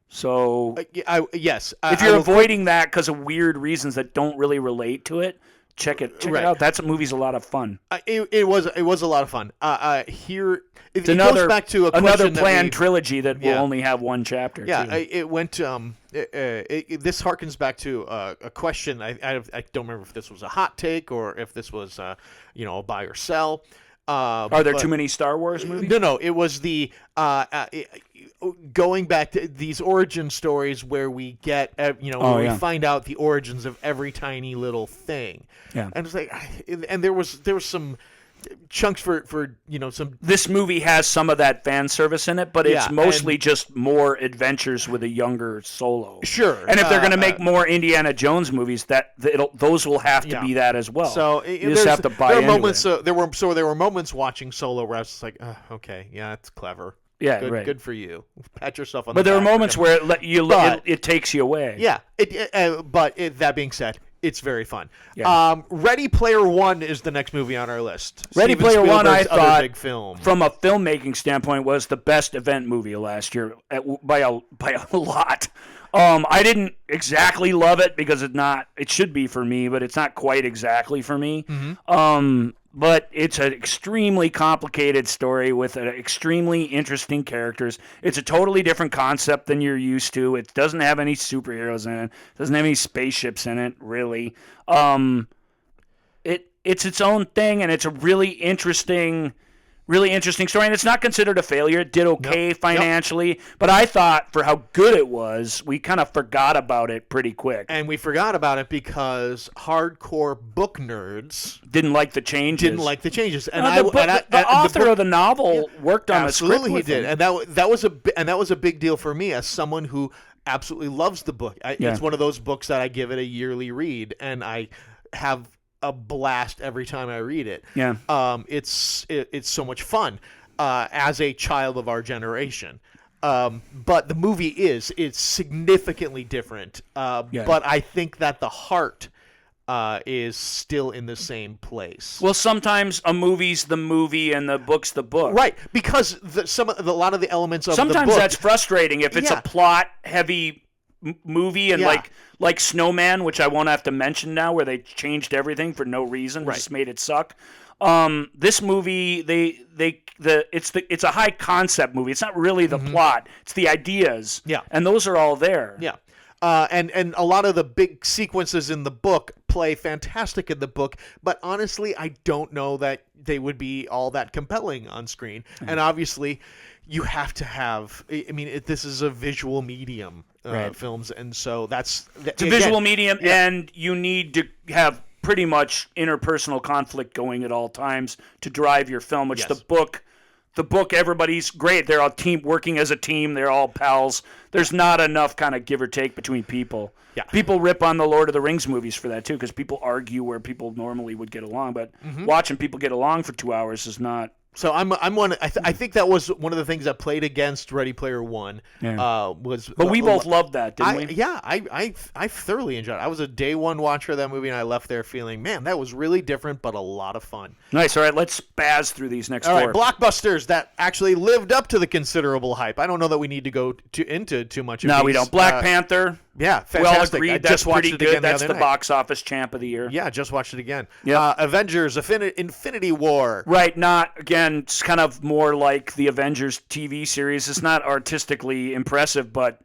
So, yes. If you're avoiding that because of weird reasons that don't really relate to it, check it out. That movie's a lot of fun. It was a lot of fun. Here. It's it goes back to another planned trilogy that will only have one chapter. Yeah, too. It went. This harkens back to a question. I don't remember if this was a hot take or if this was a buy or sell. Are there too many Star Wars movies? No. It was the going back to these origin stories where we get we find out the origins of every tiny little thing. Yeah, and it's like, and there was some chunks for some. This movie has some of that fan service in it, but it's mostly just more adventures with a younger Solo. Sure. And if they're going to make more Indiana Jones movies, those will have to be that as well. So you just have to buy into moments, it. There were moments watching Solo where I was just like, okay, yeah, it's clever. Yeah, good, right. Good for you. Pat yourself on the back. But there are back. moments where it takes you away. Yeah. That being said, it's very fun. Yeah. Ready Player One is the next movie on our list. Ready Steven Player One, I Spielberg's other thought, big film. from a filmmaking standpoint, was the best event movie of last year by a lot. I didn't exactly love it because it should be for me, but it's not quite exactly for me. Mm-hmm. but it's an extremely complicated story with extremely interesting characters. It's a totally different concept than you're used to. It doesn't have any superheroes in it. Doesn't have any spaceships in it, really. It's its own thing, and it's a really interesting story, and it's not considered a failure. It did okay financially, but I thought for how good it was, we kind of forgot about it pretty quick. And we forgot about it because hardcore book nerds didn't like the changes. And the author of the novel worked on the script. Absolutely, he did, and that was a big deal for me as someone who absolutely loves the book. It's one of those books that I give it a yearly read, and I have a blast every time I read it. Yeah. It's so much fun as a child of our generation. But the movie it's significantly different. But I think that the heart is still in the same place. Well, sometimes a movie's the movie and the book's the book. Right, because a lot of the elements of sometimes the book, that's frustrating if it's a plot-heavy movie and like Snowman, which I won't have to mention now, where they changed everything for no reason, just made it suck. This movie, it's a high concept movie. It's not really the plot; it's the ideas. Yeah, and those are all there. Yeah, and a lot of the big sequences in the book play fantastic in the book, but honestly, I don't know that they would be all that compelling on screen. And obviously, you have to have. I mean, this is a visual medium, films, and so it's a visual medium, and you need to have pretty much interpersonal conflict going at all times to drive your film. Which the book, everybody's great. They're all working as a team. They're all pals. There's not enough kind of give or take between people. Yeah. People rip on the Lord of the Rings movies for that too, because people argue where people normally would get along. But watching people get along for 2 hours is not. So I'm one. I think that was one of the things that played against Ready Player One. Yeah. But we both loved that, didn't we? Yeah, I thoroughly enjoyed it. I was a day one watcher of that movie, and I left there feeling, man, that was really different, but a lot of fun. Nice. All right, let's spaz through these next four. All right, blockbusters that actually lived up to the considerable hype. I don't know that we need to go into too much of these. No, we don't. Black Panther. Yeah, fantastic. We all agreed that's pretty good. That's the night. Box office champ of the year. Yeah, just watched it again. Yeah. Avengers: Infinity War. Right, it's kind of more like the Avengers TV series. It's not artistically impressive, but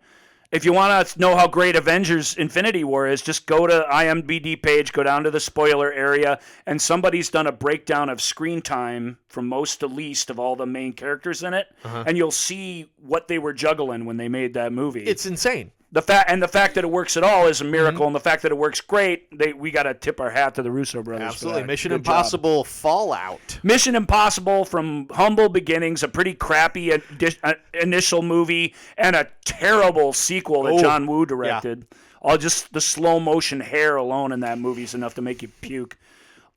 if you want to know how great Avengers Infinity War is, just go to IMDb page, go down to the spoiler area, and somebody's done a breakdown of screen time from most to least of all the main characters in it, and you'll see what they were juggling when they made that movie. It's insane. The fact that it works at all is a miracle, and the fact that it works great, we got to tip our hat to the Russo brothers. Absolutely. For that. Mission Good Impossible job. Fallout. Mission Impossible from humble beginnings, a pretty crappy initial movie, and a terrible sequel that John Woo directed. Yeah. Just the slow motion hair alone in that movie is enough to make you puke.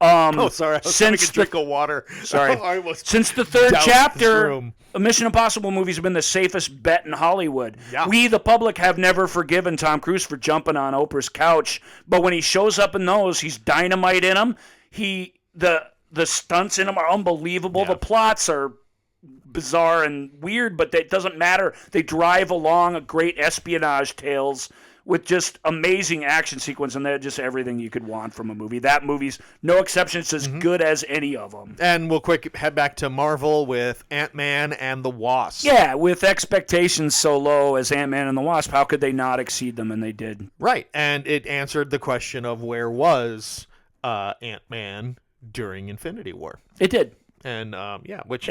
Sorry. I was having a drink of water. Sorry. Since the third chapter, Mission Impossible movies have been the safest bet in Hollywood. Yeah. We, the public, have never forgiven Tom Cruise for jumping on Oprah's couch, but when he shows up in those, he's dynamite in them. The stunts in them are unbelievable. Yeah. The plots are bizarre and weird, but it doesn't matter. They drive along a great espionage tales with just amazing action sequence, and they're just everything you could want from a movie. That movie's no exceptions, as good as any of them. And we'll quick head back to Marvel with Ant-Man and the Wasp. Yeah, with expectations so low as Ant-Man and the Wasp, how could they not exceed them? And they did. Right, and it answered the question of where was Ant-Man during Infinity War. It did. And which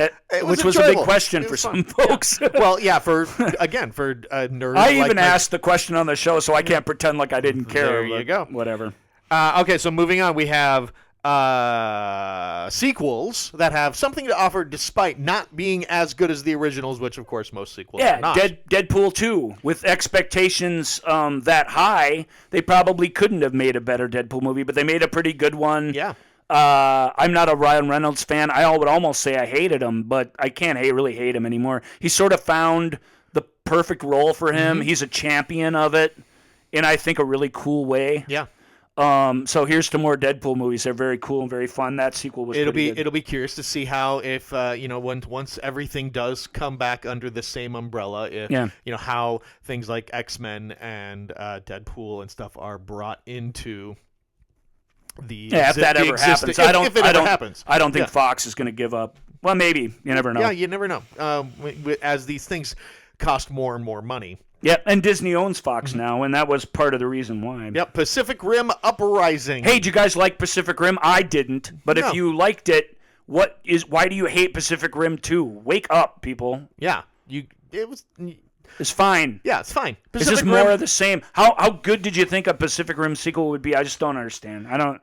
was a big question for some folks. Yeah. Well, yeah, for nerds. I even asked the question on the show, so I can't pretend like I didn't care. There you go. Whatever. Okay, so moving on, we have sequels that have something to offer despite not being as good as the originals, which of course most sequels are not. Deadpool 2, with expectations that high, they probably couldn't have made a better Deadpool movie, but they made a pretty good one. Yeah. I'm not a Ryan Reynolds fan. I would almost say I hated him, but I can't really hate him anymore. He sort of found the perfect role for him. He's a champion of it in, I think, a really cool way. Yeah. So here's to more Deadpool movies. They're very cool and very fun. That sequel was It'll good. be curious to see how if once everything does come back under the same umbrella, how things like X-Men and Deadpool and stuff are brought into if that ever happens. I don't think Yeah. Fox is going to give up. Well, maybe. You never know. Yeah, you never know. As these things cost more and more money. Yeah, and Disney owns Fox now, and that was part of the reason why. Yep, Pacific Rim Uprising. Hey, did you guys like Pacific Rim? I didn't. But No. if you liked it, why do you hate Pacific Rim 2? Wake up, people. Yeah, It's fine. Yeah, it's fine. It's Pacific just Rim, more of the same. How good did you think a Pacific Rim sequel would be? I just don't understand. I don't.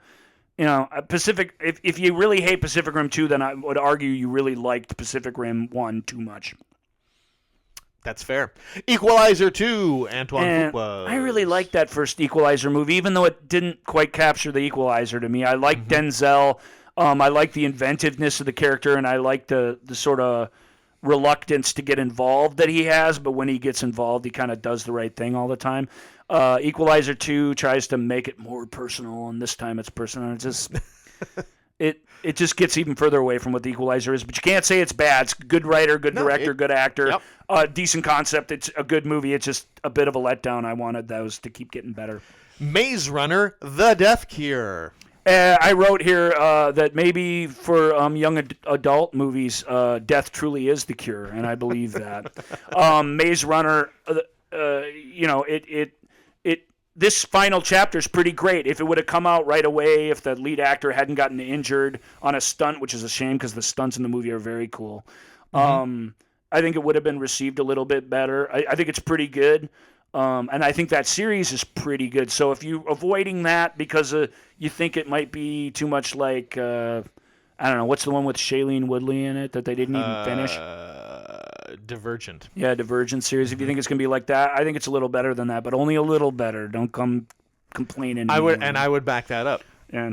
Pacific. If you really hate Pacific Rim 2, then I would argue you really liked Pacific Rim 1 too much. That's fair. Equalizer 2, Antoine And Fuqua. I really liked that first Equalizer movie, even though it didn't quite capture the Equalizer to me. I liked Denzel. I liked the inventiveness of the character, and I liked the sort of reluctance to get involved that he has. But when he gets involved, he kind of does the right thing all the time. Equalizer 2 tries to make it more personal, and this time it's personal. It's just it just gets even further away from what the Equalizer is. But you can't say it's bad. It's good writer, good director, good actor, decent concept. It's a good movie. It's just a bit of a letdown. I wanted those to keep getting better. Maze Runner: The Death Cure. I wrote here that maybe for young adult movies, death truly is the cure, and I believe that. Maze Runner, this final chapter is pretty great. If it would have come out right away, if the lead actor hadn't gotten injured on a stunt, which is a shame because the stunts in the movie are very cool, I think it would have been received a little bit better. I think it's pretty good. And I think that series is pretty good. So if you're avoiding that because you think it might be too much like, I don't know, what's the one with Shailene Woodley in it that they didn't even finish? Divergent. Yeah, Divergent series. If you think it's going to be like that, I think it's a little better than that, but only a little better. Don't come complaining. I would back that up. Yeah.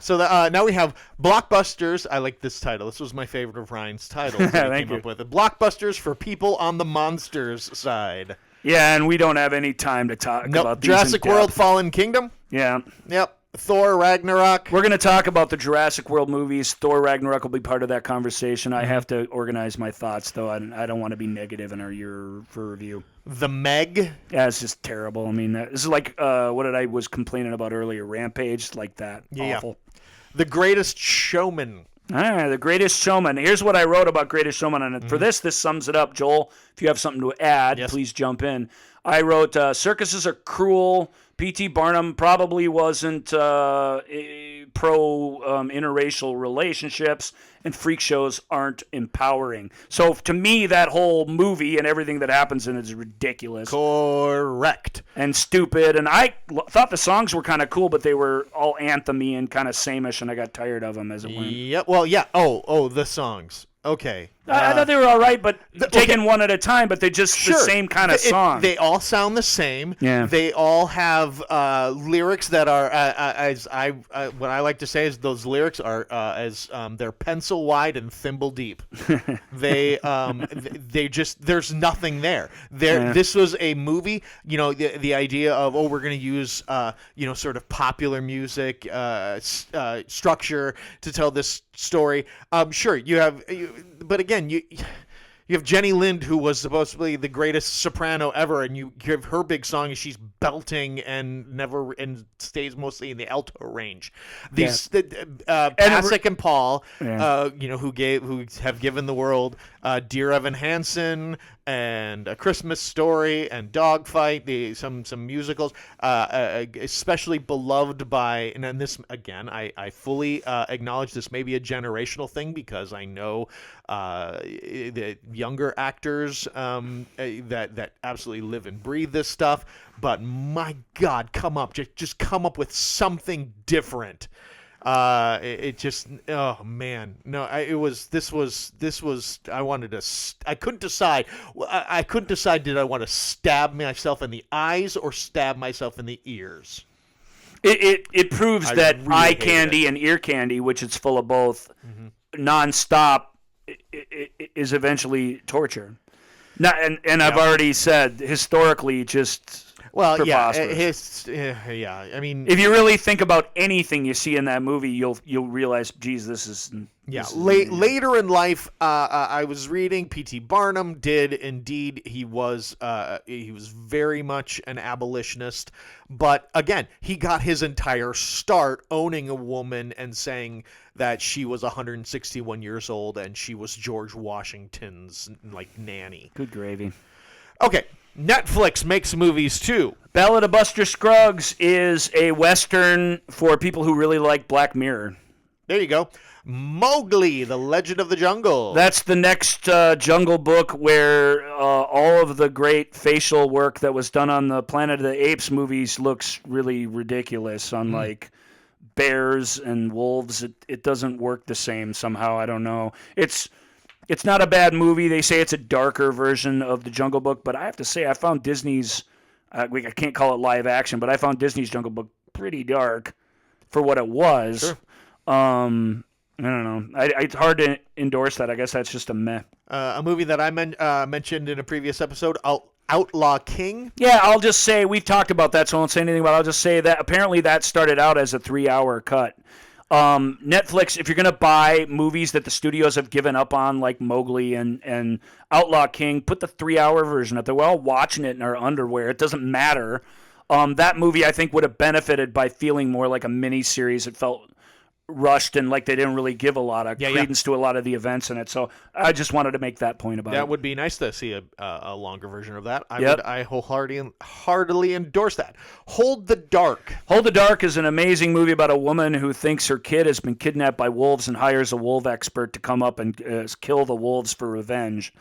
So now we have Blockbusters. I like this title. This was my favorite of Ryan's titles that he came up with. Blockbusters for people on the monsters side. Yeah, and we don't have any time to talk about these. Jurassic World Fallen Kingdom. Yeah. Yep. Thor Ragnarok. We're going to talk about the Jurassic World movies. Thor Ragnarok will be part of that conversation. I have to organize my thoughts, though. I don't want to be negative in our year for review. The Meg. Yeah, it's just terrible. I mean, this is like what I was complaining about earlier. Rampage, like that. Yeah. Awful. The Greatest Showman. The Greatest Showman. Here's what I wrote about Greatest Showman. And for this sums it up. Joel, if you have something to add, please jump in. I wrote, circuses are cruel. P.T. Barnum probably wasn't pro interracial relationships, and freak shows aren't empowering. So to me, that whole movie and everything that happens in it is ridiculous. Correct. And stupid. And I thought the songs were kind of cool, but they were all anthem-y and kind of same-ish, and I got tired of them as it went. Yep. Well, yeah. Oh, the songs. Okay. I thought they were all right, but taken one at a time, but they're just the same kind of song. They all sound the same. Yeah. They all have lyrics that are, what I like to say is those lyrics are they're pencil wide and thimble deep. they just, there's nothing there. This was a movie, the idea of, we're going to use, sort of popular music structure to tell this story. Sure, but again, you have Jenny Lind, who was supposedly the greatest soprano ever, and you give her big song and she's belting and stays mostly in the alto range. These Pasek and Paul, who have given the world Dear Evan Hansen and A Christmas Story and Dogfight, some musicals, especially beloved by, and this again, I fully acknowledge this may be a generational thing because I know the younger actors that absolutely live and breathe this stuff, but my God, just come up with something different. It just, oh man, no, this was I wanted to, I couldn't decide. I couldn't decide, did I want to stab myself in the eyes or stab myself in the ears? It proves that really eye candy and ear candy, which it's full of both, nonstop, is eventually torture. Now, and I've already said historically, just Well, yeah, preposterous. yeah. I mean, If you really think about anything you see in that movie, you'll realize, geez, this is later in life, I was reading P.T. Barnum did indeed. He was very much an abolitionist, but again, he got his entire start owning a woman and saying that she was 161 years old and she was George Washington's nanny. Good gravy. Okay, Netflix makes movies too. Ballad of Buster Scruggs is a Western for people who really like Black Mirror. There you go. Mowgli, The Legend of the Jungle. That's the next Jungle Book where all of the great facial work that was done on the Planet of the Apes movies looks really ridiculous on like bears and wolves. It doesn't work the same somehow. I don't know. It's not a bad movie. They say it's a darker version of the Jungle Book, but I have to say I found Disney's I can't call it live action, but I found Disney's Jungle Book pretty dark for what it was. Sure. I don't know. It's hard to endorse that. I guess that's just a meh. A movie that I mentioned in a previous episode, Outlaw King. Yeah, I'll just say we've talked about that, so I won't say anything about it. I'll just say that apparently that started out as a 3-hour cut. Netflix, if you're going to buy movies that the studios have given up on, like Mowgli and Outlaw King, put the 3-hour version up there. We're all watching it in our underwear. It doesn't matter. That movie, I think, would have benefited by feeling more like a mini-series. It felt rushed and like they didn't really give a lot of credence to a lot of the events in it. So I just wanted to make that point about it. That would be nice to see a longer version of that. I wholeheartedly endorse that. Hold the Dark. Hold the Dark is an amazing movie about a woman who thinks her kid has been kidnapped by wolves and hires a wolf expert to come up and kill the wolves for revenge.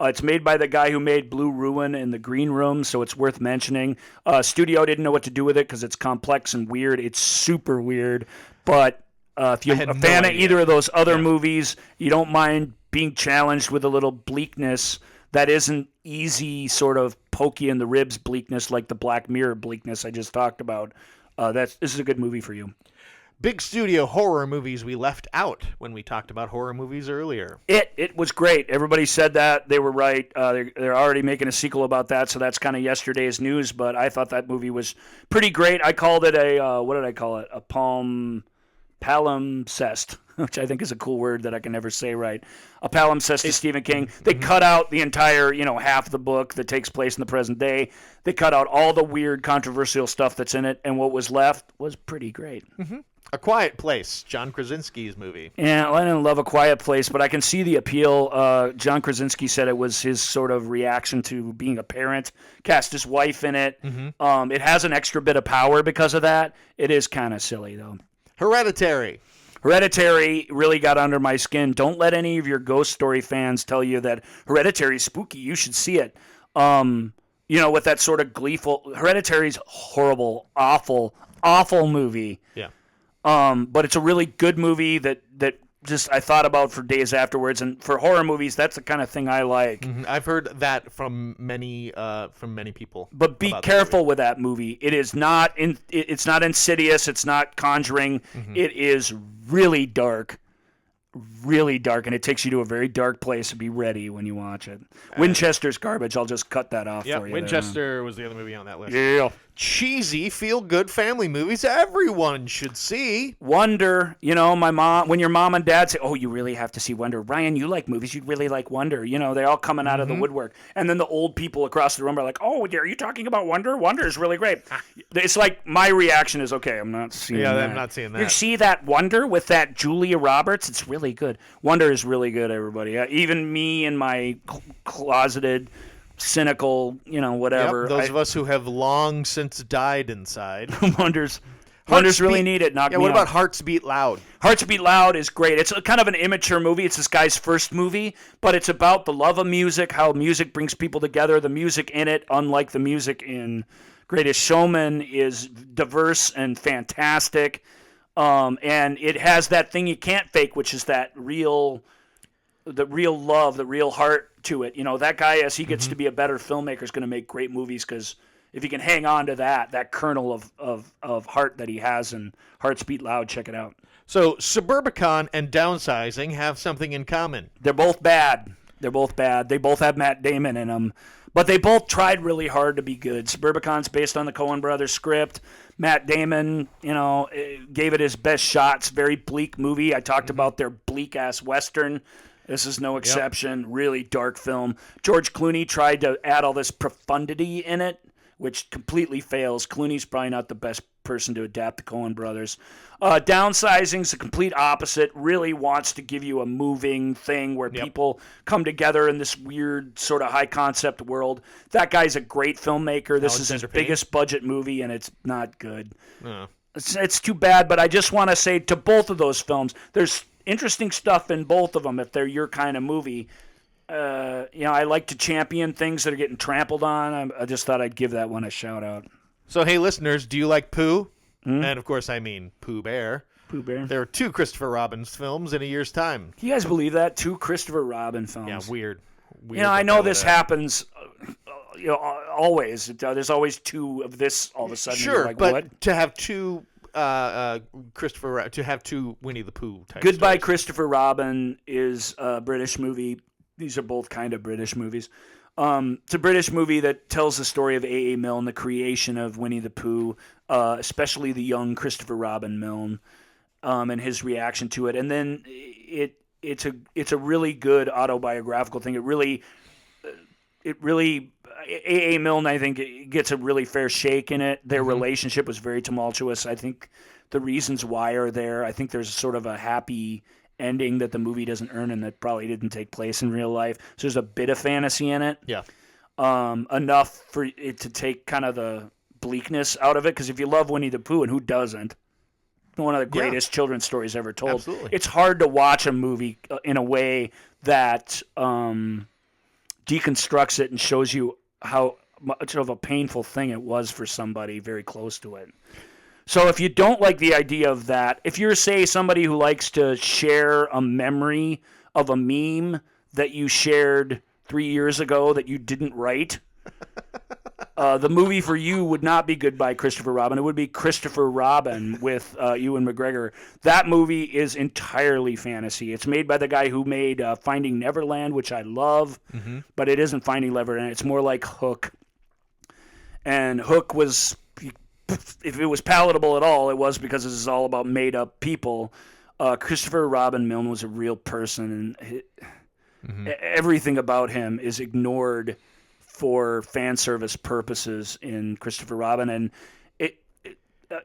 It's made by the guy who made Blue Ruin and The Green Room, so it's worth mentioning. Studio didn't know what to do with it because it's complex and weird. It's super weird, but if you're a fan of either of those other movies, you don't mind being challenged with a little bleakness that isn't easy, sort of pokey in the ribs bleakness like the Black Mirror bleakness I just talked about. This is a good movie for you. Big studio horror movies we left out when we talked about horror movies earlier. It was great. Everybody said that. They were right. They're already making a sequel about that, so that's kind of yesterday's news, but I thought that movie was pretty great. I called it what did I call it? A palimpsest, which I think is a cool word that I can never say right. A palimpsest to Stephen King. They cut out the entire, half the book that takes place in the present day. They cut out all the weird, controversial stuff that's in it, and what was left was pretty great. Mm-hmm. A Quiet Place, John Krasinski's movie. Yeah, well, I didn't love A Quiet Place, but I can see the appeal. John Krasinski said it was his sort of reaction to being a parent. Cast his wife in it. Mm-hmm. It has an extra bit of power because of that. It is kind of silly, though. Hereditary really got under my skin. Don't let any of your Ghost Story fans tell you that Hereditary is spooky. You should see it. With that sort of gleeful... Hereditary's horrible, awful movie. Yeah. But it's a really good movie that just I thought about for days afterwards. And for horror movies, that's the kind of thing I like. Mm-hmm. I've heard that from many people. But be careful with that movie. It is not it's not Insidious. It's not Conjuring. Mm-hmm. It is really dark, and it takes you to a very dark place. So be ready when you watch it. Winchester's garbage. I'll just cut that off for you. Winchester was the other movie on that list. Yeah. Cheesy, feel-good family movies everyone should see. Wonder, my mom, when your mom and dad say, oh, you really have to see Wonder. Ryan, you like movies, you'd really like Wonder. They're all coming out of the woodwork. And then the old people across the room are like, oh, are you talking about Wonder? Wonder is really great. It's like my reaction is, okay, I'm not seeing that. Yeah, I'm not seeing that. You see that Wonder with that Julia Roberts? It's really good. Wonder is really good, everybody. Even me and my closeted... cynical, whatever. Yep, those of us who have long since died inside. Wonders really need it. Knock me what out. about Hearts Beat Loud? Hearts Beat Loud is great. It's kind of an immature movie. It's this guy's first movie, but it's about the love of music, how music brings people together. The music in it, unlike the music in Greatest Showman, is diverse and fantastic. And it has that thing you can't fake, which is that the real love, the real heart to it. That guy, as he gets to be a better filmmaker, is going to make great movies because if he can hang on to that kernel of heart that he has in Hearts Beat Loud, check it out. So Suburbicon and Downsizing have something in common. They're both bad. They both have Matt Damon in them. But they both tried really hard to be good. Suburbicon's based on the Coen brothers script. Matt Damon, gave it his best shots. Very bleak movie. I talked about their bleak-ass Western. This is no exception. Yep. Really dark film. George Clooney tried to add all this profundity in it, which completely fails. Clooney's probably not the best person to adapt the Coen brothers. Downsizing's the complete opposite. Really wants to give you a moving thing where people come together in this weird sort of high concept world. That guy's a great filmmaker. This is his biggest budget movie, and it's not good. It's too bad, but I just want to say to both of those films, there's interesting stuff in both of them if they're your kind of movie. I like to champion things that are getting trampled on. I just thought I'd give that one a shout out. So, hey, listeners, do you like Pooh? And, of course, I mean Pooh Bear. Pooh Bear. There are 2 Christopher Robin films in a year's time. Can you guys believe that? 2 Christopher Robin films. Yeah, weird. I know this happens, always. There's always 2 of this all of a sudden. Sure, like, but what? to have 2 to have 2 Winnie the Pooh type Goodbye stories. Christopher Robin is a British movie. These are both kind of British movies. It's a British movie that tells the story of A.A. Milne, the creation of Winnie the Pooh, especially the young Christopher Robin Milne, and his reaction to it. And then it's a really good autobiographical thing. It really A.A. Milne, I think, gets a really fair shake in it. Their relationship was very tumultuous. I think the reasons why are there. I think there's sort of a happy ending that the movie doesn't earn and that probably didn't take place in real life. So there's a bit of fantasy in it. Yeah. Enough for it to take kind of the bleakness out of it. Because if you love Winnie the Pooh, and who doesn't, one of the greatest children's stories ever told. Absolutely. It's hard to watch a movie in a way that deconstructs it and shows you how much of a painful thing it was for somebody very close to it. So if you don't like the idea of that, if you're, say, somebody who likes to share a memory of a meme that you shared 3 years ago that you didn't write, the movie for you would not be Goodbye Christopher Robin. It would be Christopher Robin with Ewan McGregor. That movie is entirely fantasy. It's made by the guy who made Finding Neverland, which I love, but it isn't Finding Neverland. It's more like Hook. And Hook was... if it was palatable at all, it was because this is all about made-up people. Christopher Robin Milne was a real person, and everything about him is ignored for fan service purposes in Christopher Robin. And it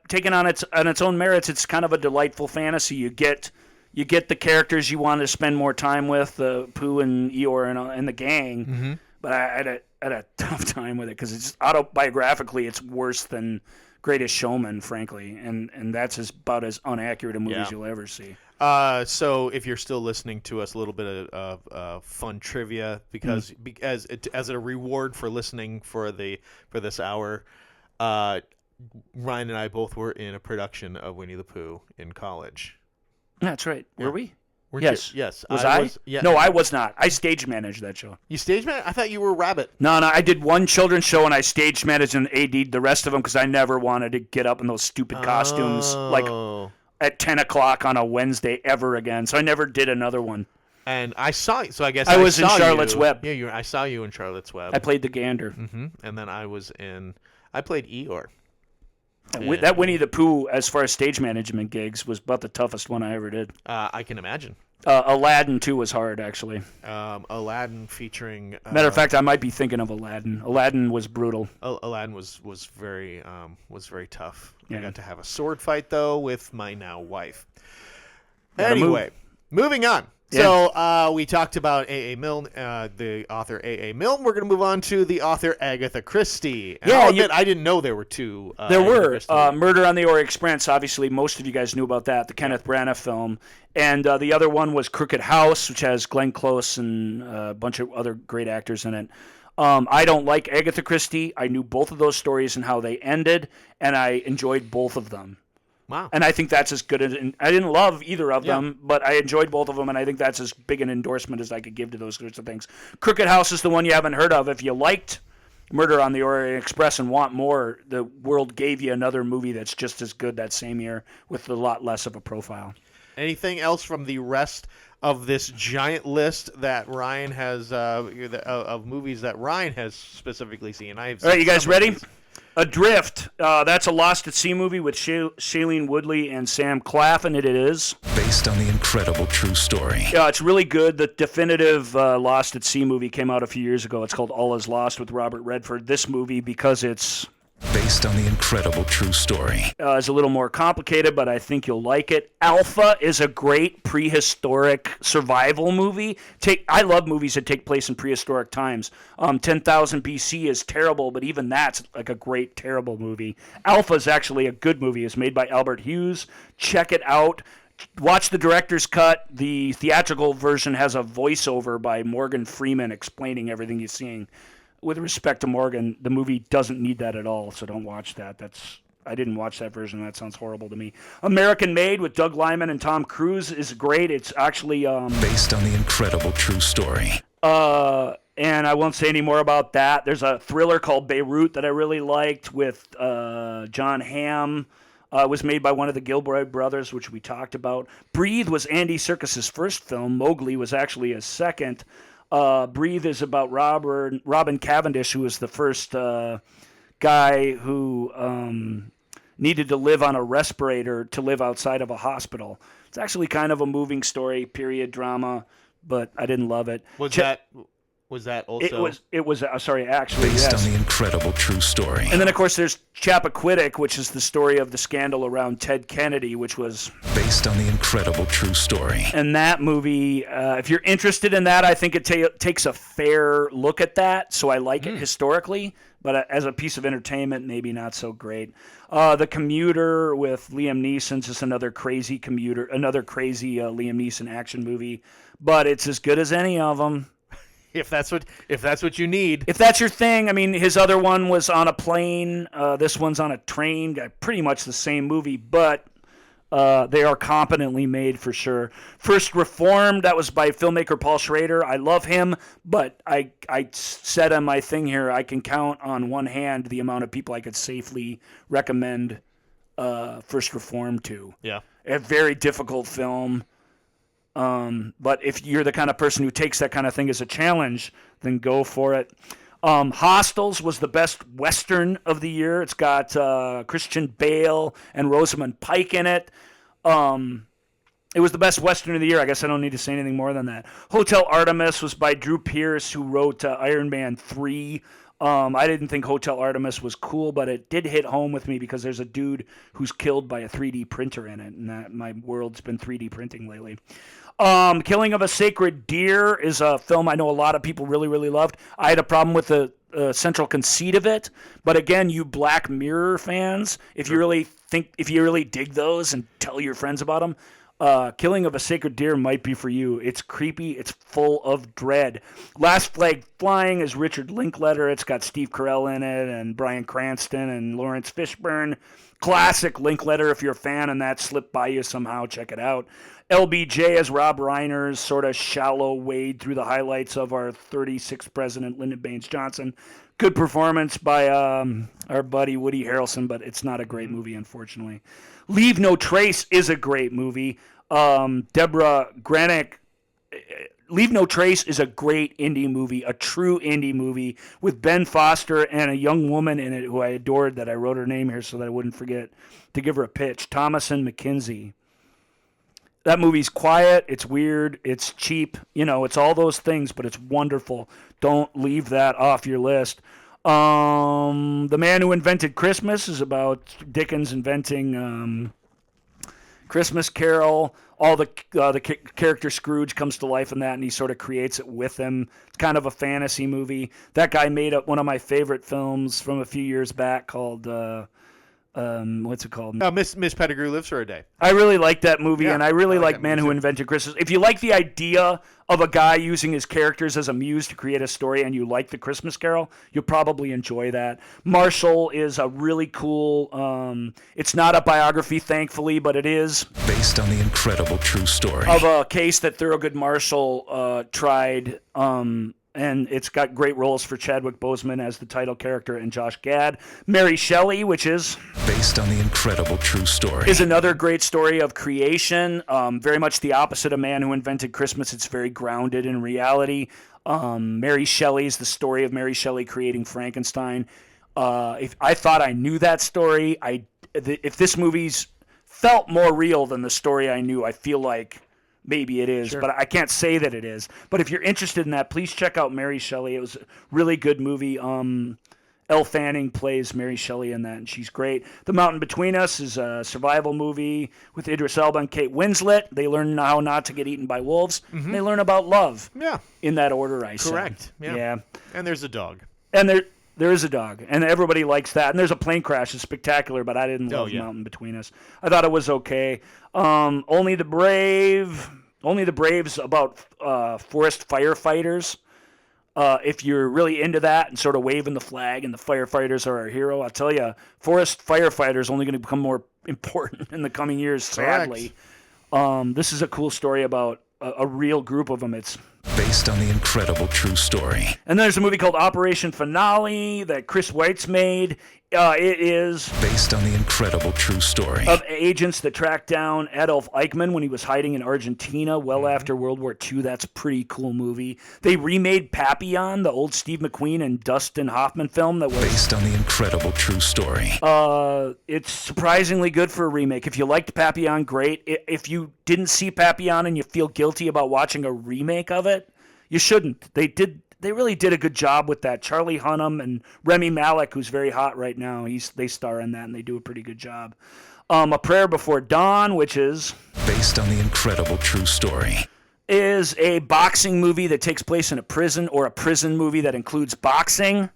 taken on its own merits, it's kind of a delightful fantasy. You get the characters you want to spend more time with, Pooh and Eeyore and the gang. But I had a tough time with it because it's autobiographically, it's worse than Greatest Showman, frankly, and that's about as inaccurate a movie as you'll ever see. So if you're still listening to us, a little bit of fun trivia because as a reward for listening for this hour, Ryan and I both were in a production of Winnie the Pooh in college. That's right. Were we? Yes. Was I? No, I was not. I stage managed that show. You stage managed? I thought you were Rabbit. No. I did one children's show and I stage managed and AD'd the rest of them because I never wanted to get up in those stupid costumes like at 10 o'clock on a Wednesday ever again. So I never did another one. And I saw you. So I guess I was in Charlotte's Web. Yeah, I saw you in Charlotte's Web. I played the gander. And then I played Eeyore. That Winnie the Pooh, as far as stage management gigs, was about the toughest one I ever did. I can imagine. Aladdin, too, was hard, actually. Aladdin featuring... Matter of fact, I might be thinking of Aladdin. Aladdin was brutal. Aladdin was very tough. Yeah. I got to have a sword fight, though, with my now wife. Anyway, moving on. Yeah. So we talked about A.A. Milne, the author A.A. Milne. We're going to move on to the author Agatha Christie. And I'll admit, I didn't know there were 2. There were. Murder on the Orient Express. Obviously, most of you guys knew about that, the Kenneth Branagh film. And the other one was Crooked House, which has Glenn Close and a bunch of other great actors in it. I don't like Agatha Christie. I knew both of those stories and how they ended, and I enjoyed both of them. Wow. And I think that's as good as... I didn't love either of them, but I enjoyed both of them, and I think that's as big an endorsement as I could give to those sorts of things. Crooked House is the one you haven't heard of. If you liked Murder on the Orient Express and want more, the world gave you another movie that's just as good that same year with a lot less of a profile. Anything else from the rest of this giant list that Ryan has of movies that Ryan has specifically seen? All right, you guys ready? Adrift. That's a Lost at Sea movie with Shailene Woodley and Sam Claflin. It is Based on the incredible true story. Yeah, it's really good. The definitive Lost at Sea movie came out a few years ago. It's called All Is Lost with Robert Redford. This movie, because it's Based on the incredible true story. is a little more complicated, but I think you'll like it. Alpha is a great prehistoric survival movie. I love movies that take place in prehistoric times. 10,000 BC is terrible, but even that's like a great, terrible movie. Alpha is actually a good movie. It's made by Albert Hughes. Check it out. Watch the director's cut. The theatrical version has a voiceover by Morgan Freeman explaining everything you're seeing. With respect to Morgan, the movie doesn't need that at all, so don't watch that. I didn't watch that version. That sounds horrible to me. American Made with Doug Liman and Tom Cruise is great. It's actually Based on the incredible true story. and I won't say any more about that. There's a thriller called Beirut that I really liked with John Hamm. It was made by one of the Gilroy brothers, which we talked about. Breathe was Andy Serkis's first film. Mowgli was actually his second. Breathe is about Robin Cavendish, who was the first guy who needed to live on a respirator to live outside of a hospital. It's actually kind of a moving story, period drama, but I didn't love it. Was that also? It was. Sorry, actually, Based yes. on the incredible true story. And then, of course, there's Chappaquiddick, which is the story of the scandal around Ted Kennedy, which was Based on the incredible true story. And that movie, if you're interested in that, I think it takes a fair look at that. So I like it historically, but as a piece of entertainment, maybe not so great. The Commuter with Liam Neeson is another crazy Liam Neeson action movie, but it's as good as any of them. If that's what you need. If that's your thing, I mean, his other one was on a plane. This one's on a train. Pretty much the same movie, but they are competently made for sure. First Reformed, that was by filmmaker Paul Schrader. I love him, but I said on my thing here, I can count on one hand the amount of people I could safely recommend First Reformed to. Yeah. A very difficult film. But if you're the kind of person who takes that kind of thing as a challenge, then go for it. Hostels was the best Western of the year. It's got Christian Bale and Rosamund Pike in it. It was the best Western of the year. I guess I don't need to say anything more than that. Hotel Artemis was by Drew Pearce, who wrote Iron Man 3. I didn't think Hotel Artemis was cool, but it did hit home with me because there's a dude who's killed by a 3D printer in it, and that my world's been 3D printing lately. Killing of a Sacred Deer is a film I know a lot of people really, really loved. I had a problem with the central conceit of it, but again, you Black Mirror fans, if you really dig those and tell your friends about them, Killing of a Sacred Deer might be for you. It's creepy. It's full of dread. Last Flag Flying is Richard Linklater. It's got Steve Carell in it and Bryan Cranston and Lawrence Fishburne. Classic Linklater. If you're a fan and that slipped by you somehow, check it out. LBJ as Rob Reiner's sort of shallow wade through the highlights of our 36th president, Lyndon Baines Johnson. Good performance by our buddy Woody Harrelson, but it's not a great movie, unfortunately. Leave No Trace is a great movie. Deborah Granick. Leave No Trace is a great indie movie, a true indie movie with Ben Foster and a young woman in it who I adored that I wrote her name here so that I wouldn't forget to give her a pitch. Thomasin McKenzie. That movie's quiet, it's weird, it's cheap, it's all those things, but it's wonderful. Don't leave that off your list. The Man Who Invented Christmas is about Dickens inventing Christmas Carol. All the character Scrooge comes to life in that, and he sort of creates it with him. It's kind of a fantasy movie. That guy made up one of my favorite films from a few years back called what's it called? Miss Pettigrew Lives for a Day. I really like that movie, Yeah, and I really like that Man movie Who too. Invented Christmas. If you like the idea of a guy using his characters as a muse to create a story, and you like the Christmas Carol, you'll probably enjoy that. Marshall is a really cool. It's not a biography, thankfully, but it is Based on the incredible true story. of a case that Thurgood Marshall tried and it's got great roles for Chadwick Boseman as the title character and Josh Gad. Mary Shelley, which is Based on the incredible true story. is another great story of creation. Very much the opposite of Man Who Invented Christmas. It's very grounded in reality. Mary Shelley is the story of Mary Shelley creating Frankenstein. If I thought I knew that story, if this movie's felt more real than the story I knew, I feel like maybe it is, but I can't say that it is. But if you're interested in that, please check out Mary Shelley. It was a really good movie. Elle Fanning plays Mary Shelley in that, and she's great. The Mountain Between Us is a survival movie with Idris Elba and Kate Winslet. They learn how not to get eaten by wolves. Mm-hmm. They learn about love. Yeah. In that order, I said. Correct. Yeah. And there's a dog. And there is a dog, and everybody likes that. And there's a plane crash. It's spectacular, but I didn't love Mountain Between Us. I thought it was okay. Only the Brave's about forest firefighters. If you're really into that and sort of waving the flag and the firefighters are our hero, I'll tell you, forest firefighters only going to become more important in the coming years, sadly. This is a cool story about a real group of them. It's Based on the incredible true story. And there's a movie called Operation Finale that Chris Weitz made. It is Based on the incredible true story. of agents that tracked down Adolf Eichmann when he was hiding in Argentina well after World War II. That's a pretty cool movie. They remade Papillon, the old Steve McQueen and Dustin Hoffman film that was Based on the incredible true story. it's surprisingly good for a remake. If you liked Papillon, great. If you didn't see Papillon and you feel guilty about watching a remake of it, you shouldn't. They really did a good job with that. Charlie Hunnam and Remy Malek, who's very hot right now, they star in that, and they do a pretty good job. A Prayer Before Dawn, which is Based on the incredible true story. is a boxing movie that takes place in a prison, or a prison movie that includes boxing.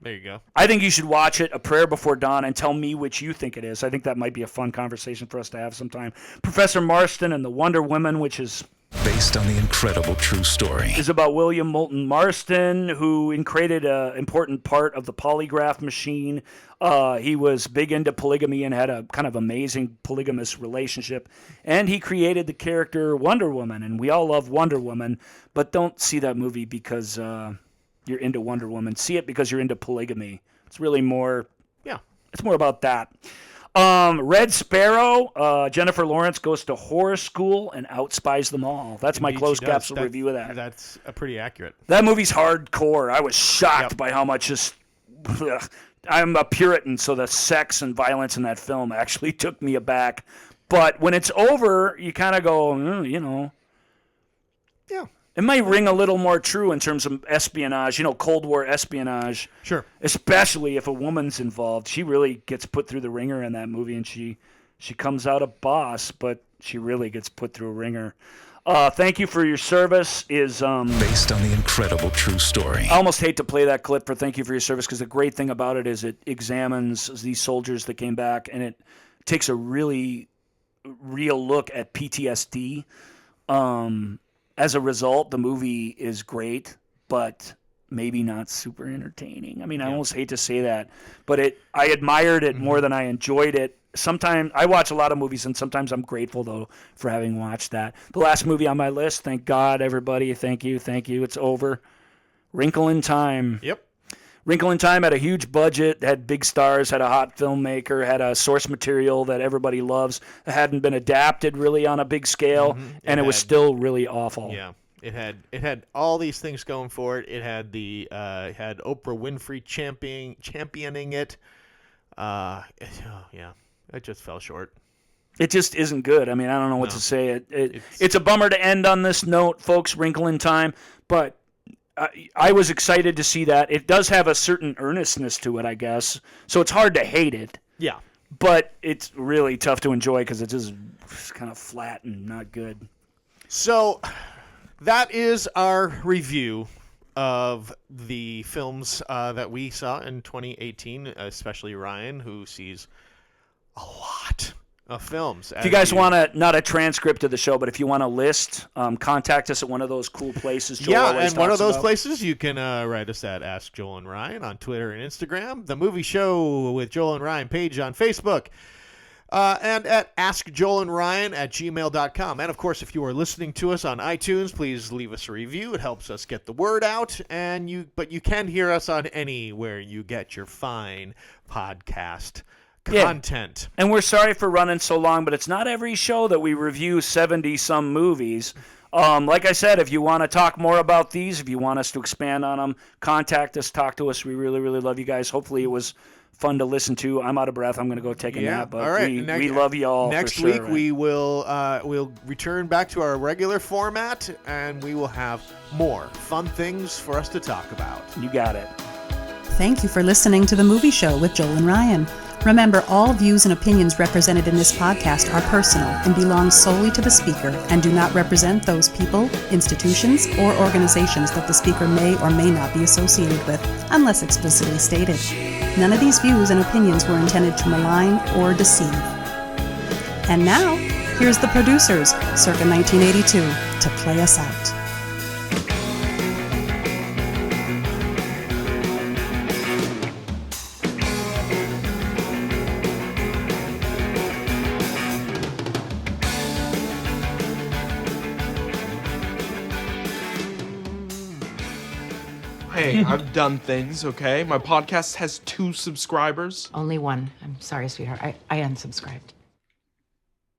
There you go. I think you should watch it, A Prayer Before Dawn, and tell me which you think it is. I think that might be a fun conversation for us to have sometime. Professor Marston and the Wonder Woman, which is Based on the incredible true story. is about William Moulton Marston, who created an important part of the polygraph machine. He was big into polygamy and had a kind of amazing polygamous relationship. And he created the character Wonder Woman, and we all love Wonder Woman, but don't see that movie because you're into Wonder Woman. See it because you're into polygamy. It's really more, it's more about that. Red Sparrow, Jennifer Lawrence goes to horror school and outspies them all. That's my Indeed, closed she does. capsule review of that. That's pretty accurate. That movie's hardcore. I was shocked Yep. by how much I'm a Puritan, so the sex and violence in that film actually took me aback. But when it's over, you kind of go, Yeah. It might ring a little more true in terms of espionage, Cold War espionage. Sure. Especially if a woman's involved. She really gets put through the ringer in that movie, and she comes out a boss, but she really gets put through a ringer. Thank You for Your Service is Based on the incredible true story. I almost hate to play that clip for Thank You for Your Service, because the great thing about it is it examines these soldiers that came back, and it takes a really real look at PTSD. As a result, the movie is great, but maybe not super entertaining. I mean, I almost hate to say that, but I admired it more than I enjoyed it. Sometimes I watch a lot of movies, and sometimes I'm grateful, though, for having watched that. The last movie on my list, thank God, everybody, thank you, it's over. Wrinkle in Time. Yep. Wrinkle in Time had a huge budget, had big stars, had a hot filmmaker, had a source material that everybody loves. It hadn't been adapted really on a big scale, and it was still really awful. Yeah. It had all these things going for it. It had had Oprah Winfrey championing it. It just fell short. It just isn't good. I mean, I don't know what to say. It's a bummer to end on this note, folks, Wrinkle in Time, but I was excited to see that. It does have a certain earnestness to it, I guess, so it's hard to hate it. Yeah. But it's really tough to enjoy because it's just kind of flat and not good. So that is our review of the films that we saw in 2018, especially Ryan, who sees a lot of films. If you guys want not a transcript of the show, but if you want a list, contact us at one of those cool places. Joel always and one of talks those about. places, you can write us at Ask Joel and Ryan on Twitter and Instagram, The Movie Show with Joel and Ryan page on Facebook. and at askjoelandryan@gmail.com. And, of course, if you are listening to us on iTunes, please leave us a review. It helps us get the word out. But you can hear us on anywhere you get your fine podcast content. And we're sorry for running so long, but it's not every show that we review 70-some movies. Like I said, if you want to talk more about these, if you want us to expand on them, contact us, talk to us. We really, really love you guys. Hopefully it was fun to listen to. I'm out of breath. I'm going to go take a nap. But all right. we love you all. Next for sure, week we will we'll return back to our regular format, and we will have more fun things for us to talk about. You got it. Thank you for listening to The Movie Show with Joel and Ryan. Remember, all views and opinions represented in this podcast are personal and belong solely to the speaker and do not represent those people, institutions, or organizations that the speaker may or may not be associated with, unless explicitly stated. None of these views and opinions were intended to malign or deceive. And now, here's the producers, circa 1982, to play us out. Hey, I've done things, okay? My podcast has 2 subscribers. Only one. I'm sorry, sweetheart. I unsubscribed.